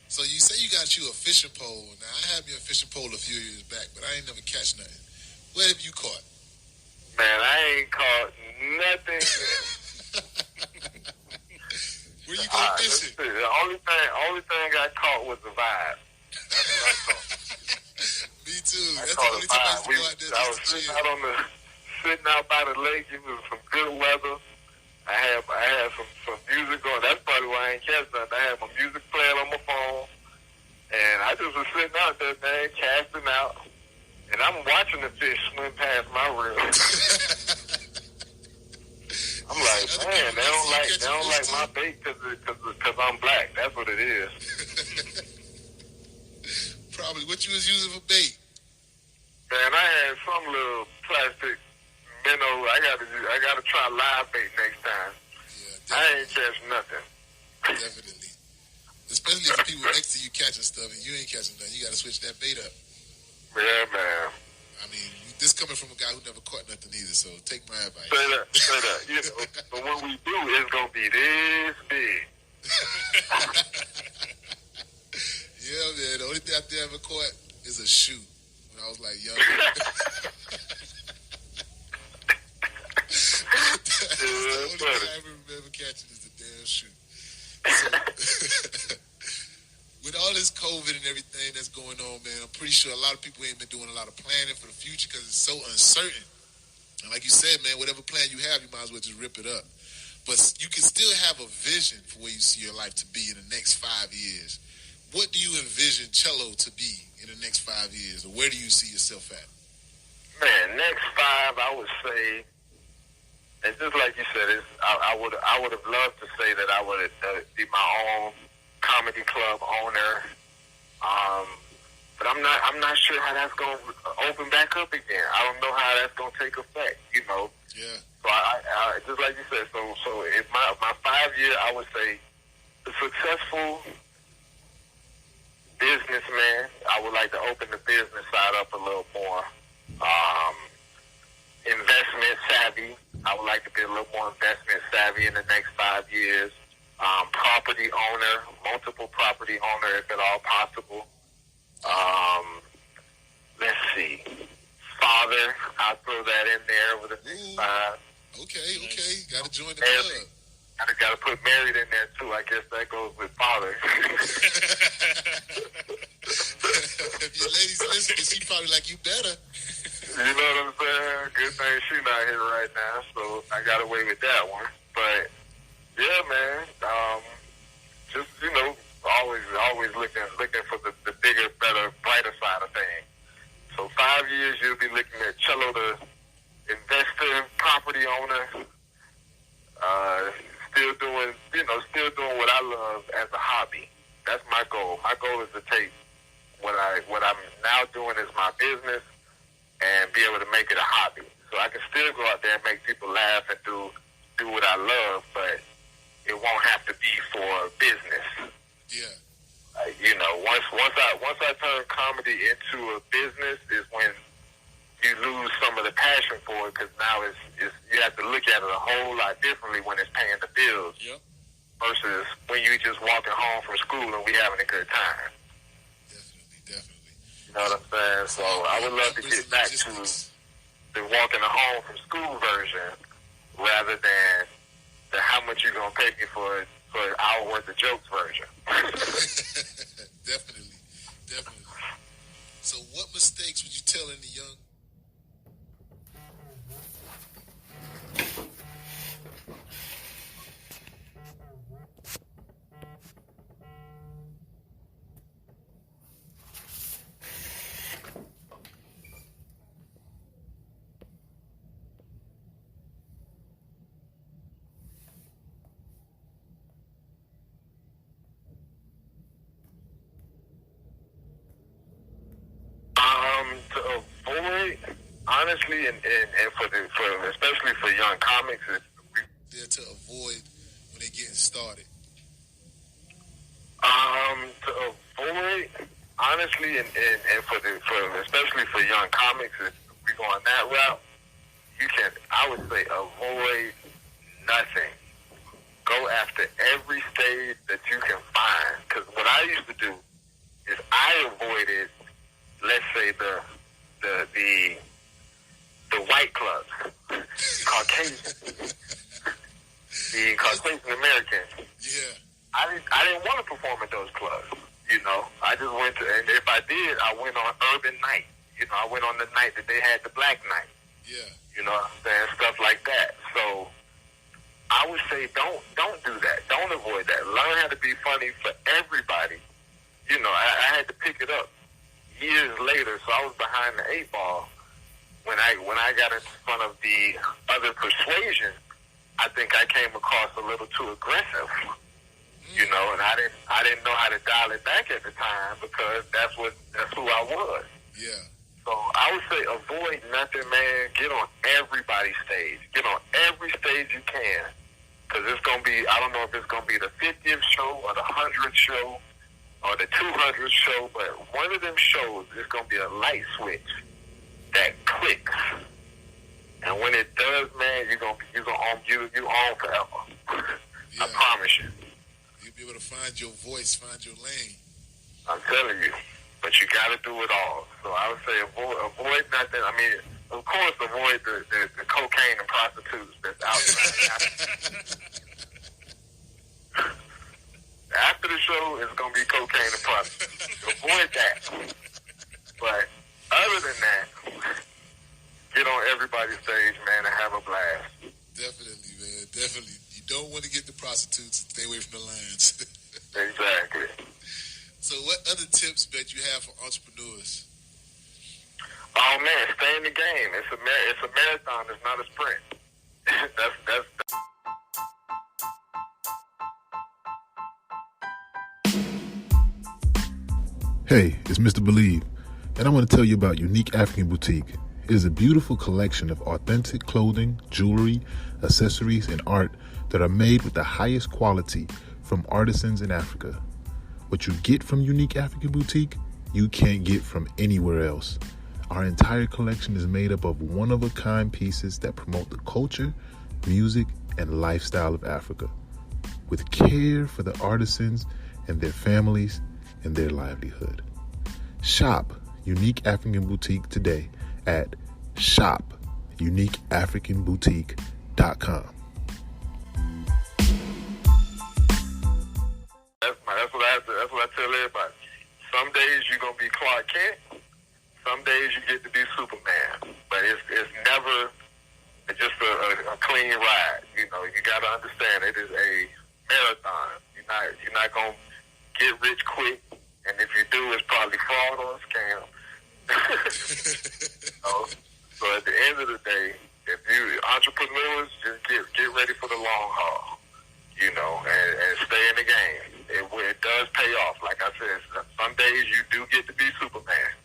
So you say you got you a fishing pole. Now I had me a fishing pole a few years back, but I ain't never catch nothing. What have you caught? Man, I ain't caught nothing. Where you go fishing? The only thing I caught was the vibe. That's what I caught. Me too. That's the only time I used to go out there. I was sitting out by the lake. It was some good weather. I had some music going. That's probably why I ain't catch nothing. I had my music playing on my phone, and just was sitting out there, man, casting out, and I'm watching the fish swim past my reel. I'm like, man, they don't like my bait because I'm black. That's what it is. Probably. What you was using for bait? Man, I had some little plastic minnow. I gotta try live bait next time. Yeah, I ain't catch nothing. definitely. Especially if people next to you catching stuff and you ain't catching nothing, you gotta switch that bait up. Yeah, man. I mean, this coming from a guy who never caught nothing either, so take my advice. Say that. You know, but when we do, it's gonna be this big. Yeah, man. The only thing I ever caught is a shoe when I was like young. That's the only thing I ever remember catching is the damn shoe. So, with all this COVID and everything that's going on, man, I'm pretty sure a lot of people ain't been doing a lot of planning for the future because it's so uncertain. And like you said, man, whatever plan you have, you might as well just rip it up. But you can still have a vision for where you see your life to be in the next 5 years. What do you envision Chello to be in the next 5 years, or where do you see yourself at? Man, next 5, I would say, and just like you said, I would have loved to say that I would be my own comedy club owner, but I'm not sure how that's going to open back up again. I don't know how that's going to take effect, you know. Yeah. So I just like you said. So if my 5 year, I would say the successful businessman. I would like to open the business side up a little more. Investment savvy. I would like to be a little more investment savvy in the next 5 years. Property owner, multiple property owner, if at all possible. Let's see. Father, I'll throw that in there with the next 5. Okay. Got to join the club. I got to put married in there too. I guess that goes with father. If your lady's listening, she probably like, you better. You know what I'm saying? Good thing she's not here right now, so I got away with that one. But yeah, man. Just always looking for the bigger, better, brighter side of things. So 5 years, you'll be looking at Chello, the investor, property owner. Still doing what I love as a hobby. That's my goal. My goal is to take what I'm now doing as my business and be able to make it a hobby. So I can still go out there and make people laugh and do what I love, but it won't have to be for business. Yeah. Once I turn comedy into a business is when you lose some of the passion for it, because now it's you have to look at it a whole lot differently when it's paying the bills. Yep. Versus when you just walking home from school and we having a good time. Definitely. You know what I'm saying? So I would love to get back to the walking home from school version rather than the how much you gonna pay me for an hour worth of jokes version. Definitely. So what mistakes would you tell any young to avoid, honestly, and for especially for young comics, there to avoid when they're getting started? To avoid, honestly, and for especially for young comics, if we go on that route, I would say avoid nothing. Go after every stage that you can find. Because what I used to do is I avoided, let's say, the white clubs, the Caucasian Americans. Yeah. I didn't want to perform at those clubs. You know, I just went to, and if I did, I went on Urban Night. You know, I went on the night that they had the Black Night. Yeah. You know what I'm saying? Stuff like that. So I would say don't do that. Don't avoid that. Learn how to be funny for everybody. I had to pick it up years later, so I was behind the eight ball. When I got in front of the other persuasion, I think I came across a little too aggressive, and I didn't know how to dial it back at the time because that's who I was. Yeah. So I would say avoid nothing, man. Get on everybody's stage. Get on every stage you can, because it's gonna be. I don't know if it's gonna be the 50th show or the 100th show or the 200th show, but one of them shows is gonna be a light switch that clicks, and when it does, man, you on forever. Yeah. I promise you. You'll be able to find your voice, find your lane. I'm telling you, but you got to do it all. So I would say avoid nothing. I mean, of course, avoid the cocaine and prostitutes that's outside. After the show, it's gonna be cocaine and prostitutes. Avoid that. But other than that, get on everybody's stage, man, and have a blast. Definitely, man. Definitely. You don't want to get the prostitutes. Stay away from the lines. Exactly. So what other tips that you have for entrepreneurs? Oh, man, stay in the game. It's a marathon. It's not a sprint. that's Hey, it's Mr. Believe, and I want to tell you about Unique African Boutique. It is a beautiful collection of authentic clothing, jewelry, accessories, and art that are made with the highest quality from artisans in Africa. What you get from Unique African Boutique, you can't get from anywhere else. Our entire collection is made up of one-of-a-kind pieces that promote the culture, music, and lifestyle of Africa, with care for the artisans and their families and their livelihood. Shop Unique African Boutique today at shopuniqueafricanboutique.com. That's what I tell everybody. Some days you're gonna be Clark Kent. Some days you get to be Superman. But it's never just a clean ride. You gotta understand it is a marathon. You're not gonna get rich quick, and if you do, it's probably fraud or a scam. So at the end of the day, if you entrepreneurs, just get ready for the long haul, and stay in the game. It does pay off. Like I said, some days you do get to be Superman,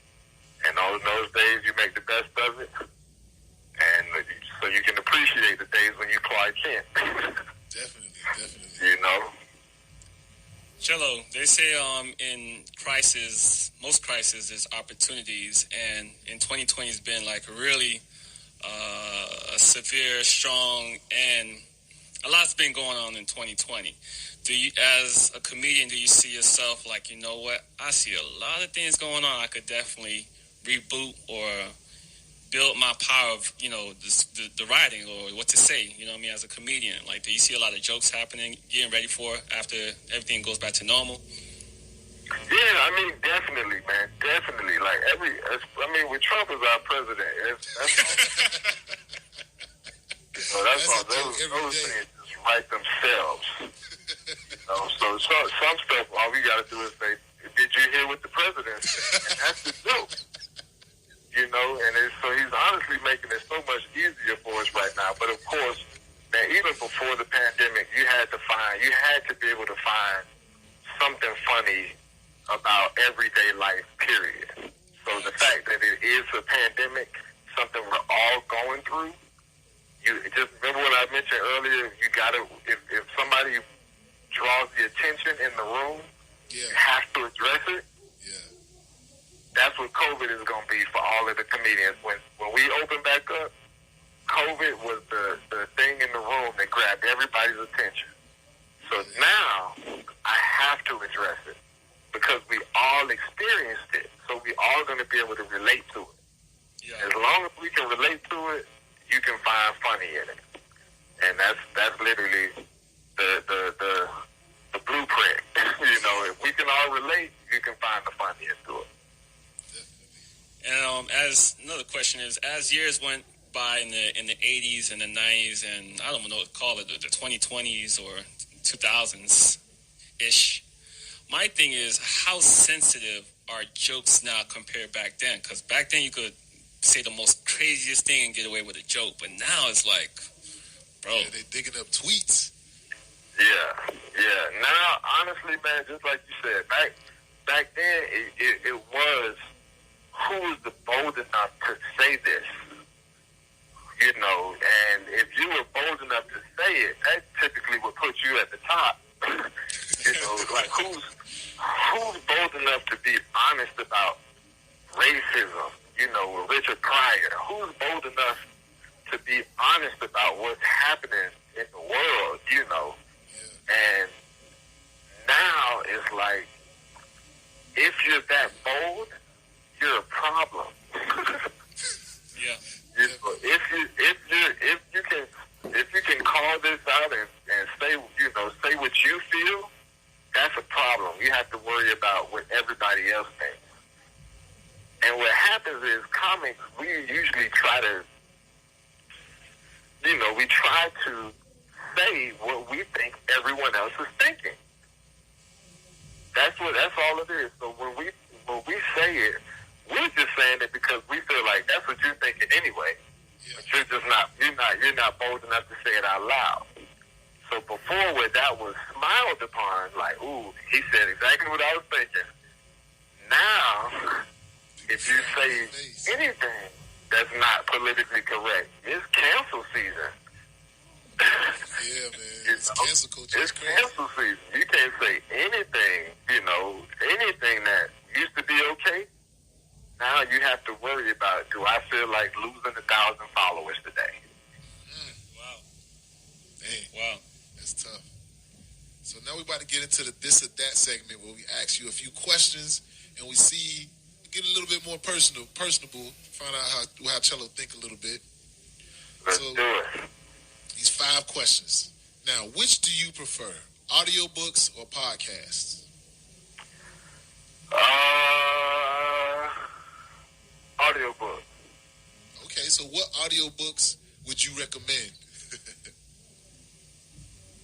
and on those days you make the best of it, and so you can appreciate the days when you Clark Kent. Definitely. Chello, they say in crisis, most crises is opportunities, and in 2020 has been like really a severe, strong, and a lot's been going on in 2020. Do you, as a comedian, do you see yourself like, you know what, I see a lot of things going on, I could definitely reboot or build my power of, the writing or what to say, as a comedian? Like, do you see a lot of jokes happening, getting ready for after everything goes back to normal? Yeah, definitely, man. Definitely. Like, with Trump as our president, that's all. That's all. Those things just write themselves. So some stuff, all we got to do is say, did you hear what the president said? And that's the joke. So he's honestly making it so much easier for us right now. But of course, man, even before the pandemic, you had to be able to find something funny about everyday life, period. So the fact that it is a pandemic, something we're all going through, you just remember what I mentioned earlier, you gotta, if somebody draws the attention in the room, you have to address it. That's what COVID is going to be for all of the comedians. When we open back up, COVID was the thing in the room that grabbed everybody's attention. So now I have to address it because we all experienced it. So we all going to be able to relate to it. Yeah. As long as we can relate to it, you can find funny in it. And that's literally the blueprint. If we can all relate, you can find the funny into it. And as another question is, as years went by in the 80s and the 90s, and I don't know what to call it, the 2020s or 2000s ish, My thing is, how sensitive are jokes now compared back then? Because back then you could say the most craziest thing and get away with a joke, but now it's like, bro. Yeah, they digging up tweets. Yeah. Now, honestly, man, just like you said, back then, it was who was the bold enough to say this, you know, and if you were bold enough to say it, that typically would put you at the top. You know, like who's bold enough to be honest about racism, you know, with Richard Pryor? Who's bold enough to be honest about what's happening in the world, you know? And now it's like, if you're that bold, you're a problem. Yeah. You know, if you can call this out and say what you feel, that's a problem. You have to worry about what everybody else thinks. And what happens is, comics, we usually try to say what we think everyone else is thinking. That's all it is. So when we say it, we're just saying it because we feel like that's what you're thinking anyway. Yeah. But you're not bold enough to say it out loud. So before, where that was smiled upon, like, ooh, he said exactly what I was thinking. Now, if you say anything that's not politically correct, it's cancel season. Yeah, man. It's cancel culture. It's cancel season. You can't say anything, anything that used to be okay. Now you have to worry about, do I feel like losing 1,000 followers today? Wow. Dang. Wow. That's tough. So now we're about to get into the this or that segment where we ask you a few questions and we get a little bit more personable, find out how Chello think a little bit. Let's do it. These 5 questions. Now, which do you prefer, audiobooks or podcasts? Audiobook. Okay, so what audiobooks would you recommend?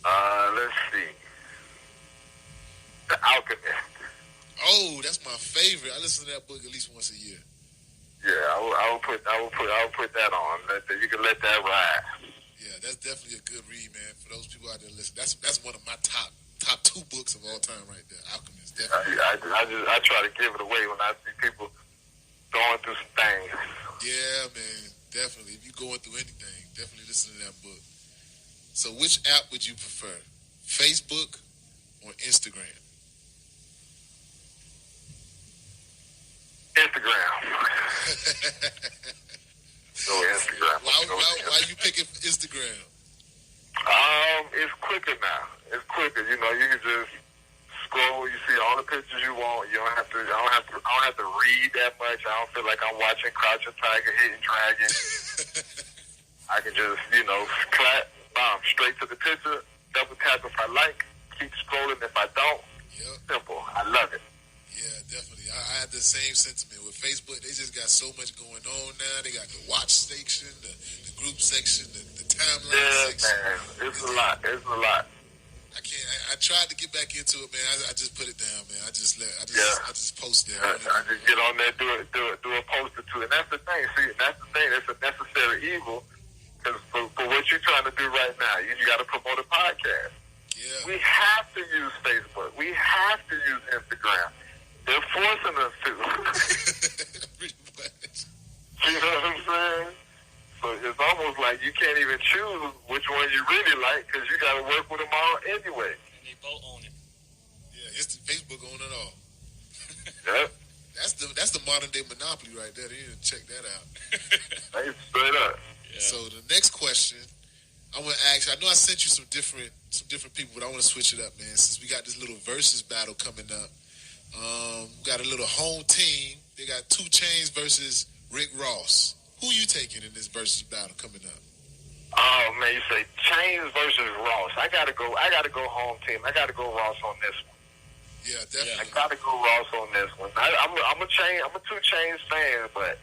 Let's see. The Alchemist. Oh, that's my favorite. I listen to that book at least once a year. Yeah, I will put that on. You can let that ride. Yeah, that's definitely a good read, man. For those people out there listening, that's one of my top 2 books of all time, right there. Alchemist, definitely. I try to give it away when I see people going through some things. Yeah, man, definitely. If you're going through anything, definitely listen to that book. So, which app would you prefer, Facebook or Instagram? Instagram. Go Instagram. Why you picking Instagram? It's quicker now. It's quicker. You can just scroll. You see all the pictures you want. You don't have to. I don't have to read that much. I don't feel like I'm watching Crouching Tiger, Hidden Dragon. I can just clap, straight to the picture. Double tap if I like. Keep scrolling if I don't. Yep. Simple. I love it. Yeah, definitely. I had the same sentiment with Facebook. They just got so much going on now. They got the watch section, the group section, the timeline section. Man, it's a lot. It's a lot. I can't. I tried to get back into it, man. I just put it down, man. I just post there. I just get on there, do a post or two, and that's the thing. See, that's the thing. It's a necessary evil because for what you're trying to do right now, you got to promote a podcast. Yeah. We have to use Facebook. We have to use Instagram. They're forcing us to. Pretty much. You know what I'm saying? So it's almost like you can't even choose which one you really like because you got to work with them all anyway. And they both own it. Yeah, it's Facebook on it all. Yep. That's the modern day monopoly right there. You need to check that out. Hey, straight up. Yeah. So the next question, I want to ask. I know I sent you some different people, but I want to switch it up, man. Since we got this little versus battle coming up, we got a little home team. They got 2 Chainz versus Rick Ross. Who you taking in this versus battle coming up? Oh man, you say Chainz versus Ross. I gotta go home team. I gotta go Ross on this one. Yeah, definitely. I gotta go Ross on this one. I'm a 2 Chainz fan, but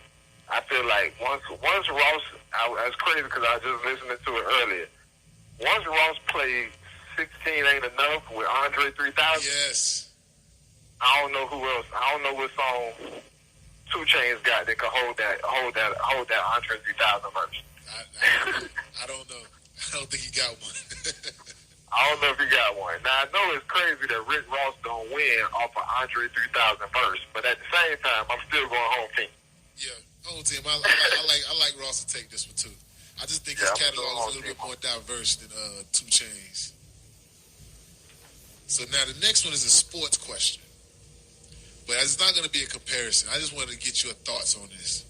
I feel like once Ross, I was crazy because I was just listening to it earlier. Once Ross played 16 Ain't Enough with Andre 3000. Yes. I don't know who else. I don't know what song 2 Chainz got that could hold that Andre 3000 verse. I don't know. I don't think he got one. I don't know if he got one. Now, I know it's crazy that Rick Ross don't win off of Andre 3000 verse, but at the same time, I'm still going home team. Yeah, home team. I like Ross to take this one too. I just think his catalog is a little bit more diverse than 2 Chainz. So now the next one is a sports question, but it's not going to be a comparison. I just wanted to get your thoughts on this.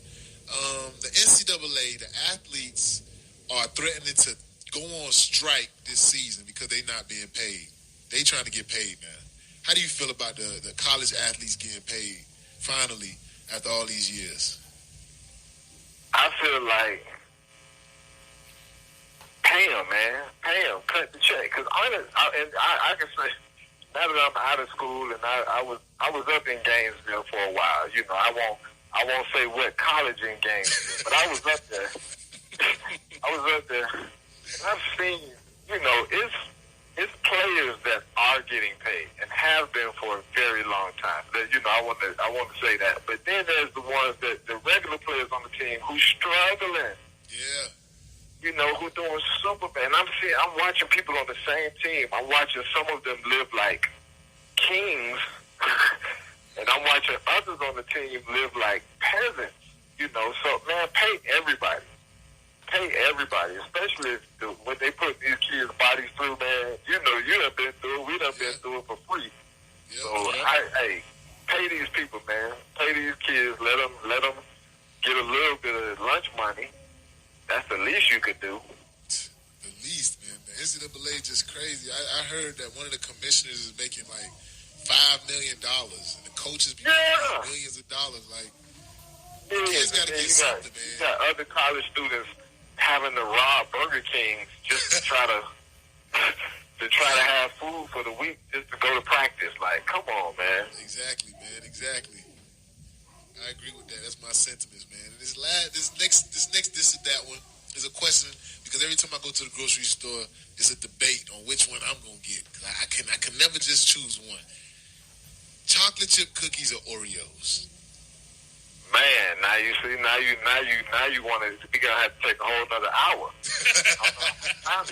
The NCAA, the athletes are threatening to go on strike this season because they're not being paid. They trying to get paid now. How do you feel about the college athletes getting paid finally after all these years? I feel like pay them, man. Pay them. Cut the check. Because I can say, now that I'm out of school and I was up in Gainesville for a while. You know, I won't say what college in Gainesville, but I was up there. And I've seen, you know, it's players that are getting paid and have been for a very long time. That, you know, I want to say that. But then there's the ones that the regular players on the team who's struggling. Yeah. You know, who doing super bad. And I'm watching people on the same team. I'm watching some of them live like kings, and I'm watching others on the team live like peasants. You know, so man, pay everybody. Pay everybody, especially when they put these kids' bodies through, man. You know, you done been through it. We done been through it for free. Yeah. So, hey, pay these people, man. Pay these kids. Let them get a little bit of lunch money. That's the least you could do. The least, man. The NCAA just crazy. I heard that one of the commissioners is making like $5 million, and the coaches be making millions of dollars. Like, kids got to get something, man. You got other college students having to rob Burger Kings just to try to have food for the week, just to go to practice. Like, come on, man. Exactly, man. Exactly. I agree with that. That's my sentiments, man. And this and that one is a question, because every time I go to the grocery store, it's a debate on which one I'm gonna get. I can never just choose one. Chocolate chip cookies or Oreos? Man, now you want to. We gonna have to take a whole another hour. I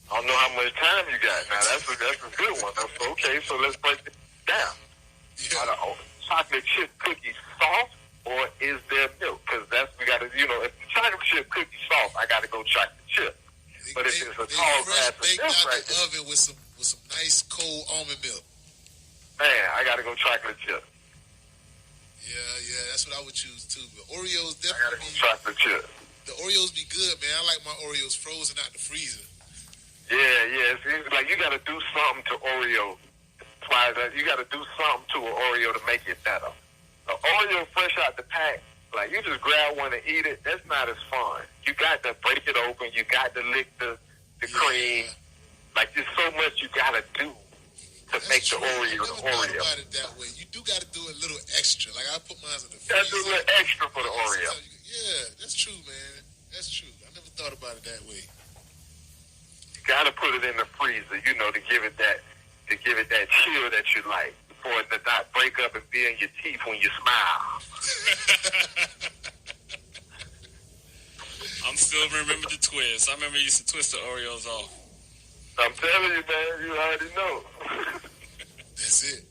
don't know how much time you got. Now that's a good one. Okay, so let's break it down. Yeah. Chocolate chip cookies soft, or is there milk? Because we got to, you know, if the chocolate chip cookie soft, I got to go chocolate chip. But if it's a tall glass of milk out the oven with some nice cold almond milk, man, I got to go chocolate chip. Yeah, that's what I would choose too. But Oreos I definitely. got to go chocolate chip. The Oreos be good, man. I like my Oreos frozen out the freezer. Yeah. It's like you got to do something to Oreo. You got to do something to an Oreo to make it better. An Oreo fresh out the pack, like you just grab one and eat it, that's not as fun. You got to break it open. You got to lick the cream. Like there's so much you got to do to make the Oreo the Oreo. I never thought about it that way. You do got to do a little extra. Like I put mine in the freezer. Got to do a little extra for the Oreo. Yeah, that's true, man. That's true. I never thought about it that way. You got to put it in the freezer, you know, to give it that chill that you like, for it to not break up and be in your teeth when you smile. I'm still remember the twist. I remember you used to twist the Oreos off. I'm telling you, man, you already know. That's it.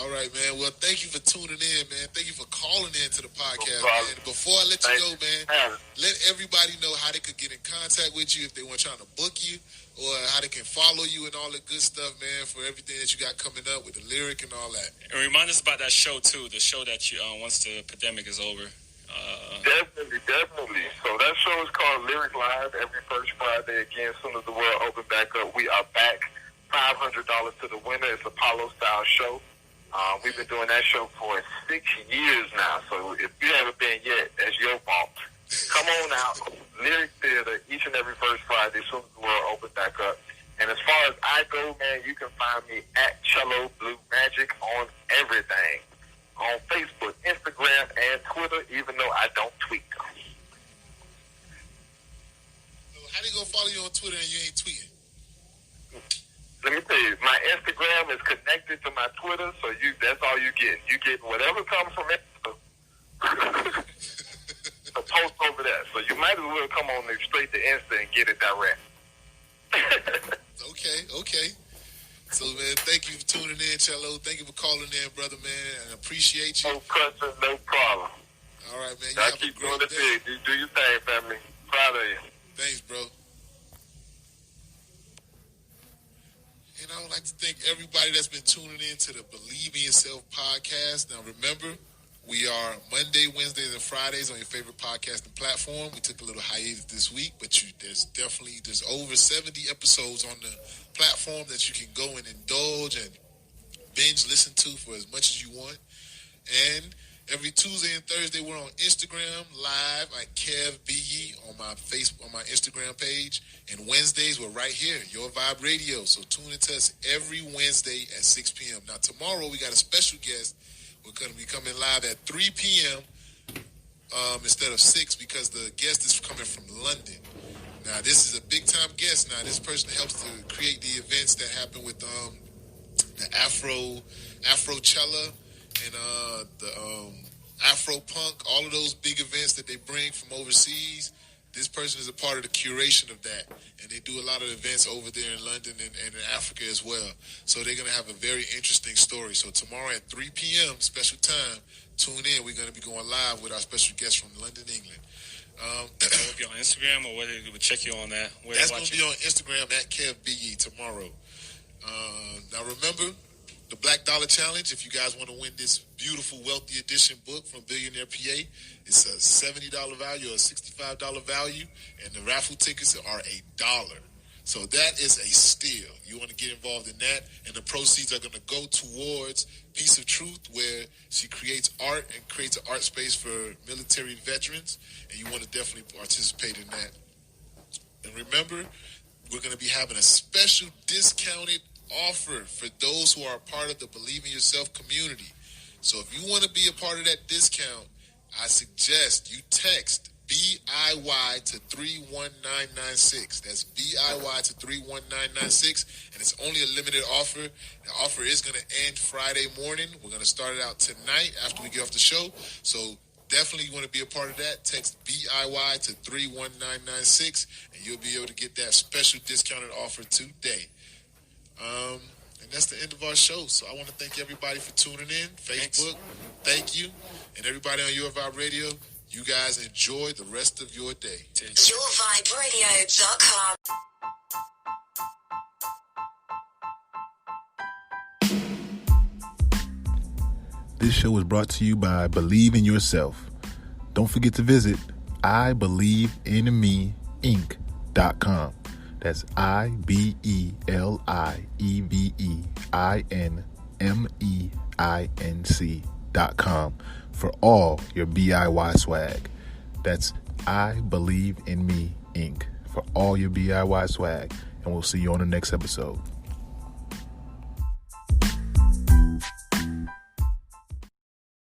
All right, man. Well, thank you for tuning in, man. Thank you for calling in to the podcast, man. Before I let you go, man, let everybody know how they could get in contact with you if they want trying to book you, or how they can follow you and all the good stuff, man, for everything that you got coming up with the lyric and all that. And remind us about that show, too, the show that you, once the pandemic is over. Definitely. So that show is called Lyric Live every first Friday. Again, as soon as the world opens back up, we are back. $500 to the winner. It's Apollo-style show. We've been doing that show for 6 years now, so if you haven't been yet, that's your fault. Come on out. Lyric Theater each and every first Friday as soon as the world opens back up. And as far as I go, man, you can find me at Chello Blue Magic on everything. On Facebook, Instagram, and Twitter, even though I don't tweet. How they gonna follow you on Twitter and you ain't tweeting? Let me tell you, my Instagram is connected to my Twitter, so that's all you get. You get whatever comes from Insta. A post over there. So you might as well come on straight to Insta and get it direct. Okay. So, man, thank you for tuning in, Chello. Thank you for calling in, brother, man. I appreciate you. No question, no problem. All right, man. I keep doing the thing. You do your thing, family. Proud of you. Thanks, bro. And I would like to thank everybody that's been tuning in to the Believe in Yourself podcast. Now, remember, we are Monday, Wednesdays, and Fridays on your favorite podcasting platform. We took a little hiatus this week, but there's over 70 episodes on the platform that you can go and indulge and binge listen to for as much as you want. And every Tuesday and Thursday, we're on Instagram live at KevBiyi on my Instagram page. And Wednesdays, we're right here, Your Vibe Radio. So tune into us every Wednesday at 6 p.m. Now, tomorrow, we got a special guest. We're going to be coming live at 3 p.m. Instead of 6 because the guest is coming from London. Now, this is a big-time guest. Now, this person helps to create the events that happen with the Afro Chello and the Afro Punk, all of those big events that they bring from overseas. This person is a part of the curation of that, and they do a lot of events over there in London and in Africa as well. So they're going to have a very interesting story. So tomorrow at 3 p.m., special time, tune in. We're going to be going live with our special guest from London, England. Will it be on Instagram, or whether we check you on that? That's going to be on Instagram at KevBiyi tomorrow. Now remember, the Black Dollar Challenge, if you guys want to win this beautiful Wealthy Edition book from Billionaire PA, it's a $70 value or a $65 value, and the raffle tickets are $1. So that is a steal. You want to get involved in that, and the proceeds are going to go towards Piece of Truth, where she creates art and creates an art space for military veterans, and you want to definitely participate in that. And remember, we're going to be having a special discounted offer for those who are a part of the Believe in Yourself community. So if you want to be a part of that discount, I suggest you text BIY to 31996. That's BIY to 31996, and it's only a limited offer. The offer is going to end Friday morning. We're going to start it out tonight after we get off the show. So definitely you want to be a part of that. Text BIY to 31996, and you'll be able to get that special discounted offer today. And that's the end of our show. So I want to thank everybody for tuning in. Facebook, thank you. And everybody on Your Vibe Radio, you guys enjoy the rest of your day. YourVibeRadio.com. This show is brought to you by Believe in Yourself. Don't forget to visit IBelieveInMeInc.com. That's IBelieveInMeInc.com for all your BIY swag. That's I Believe in Me Inc. for all your BIY swag. And we'll see you on the next episode.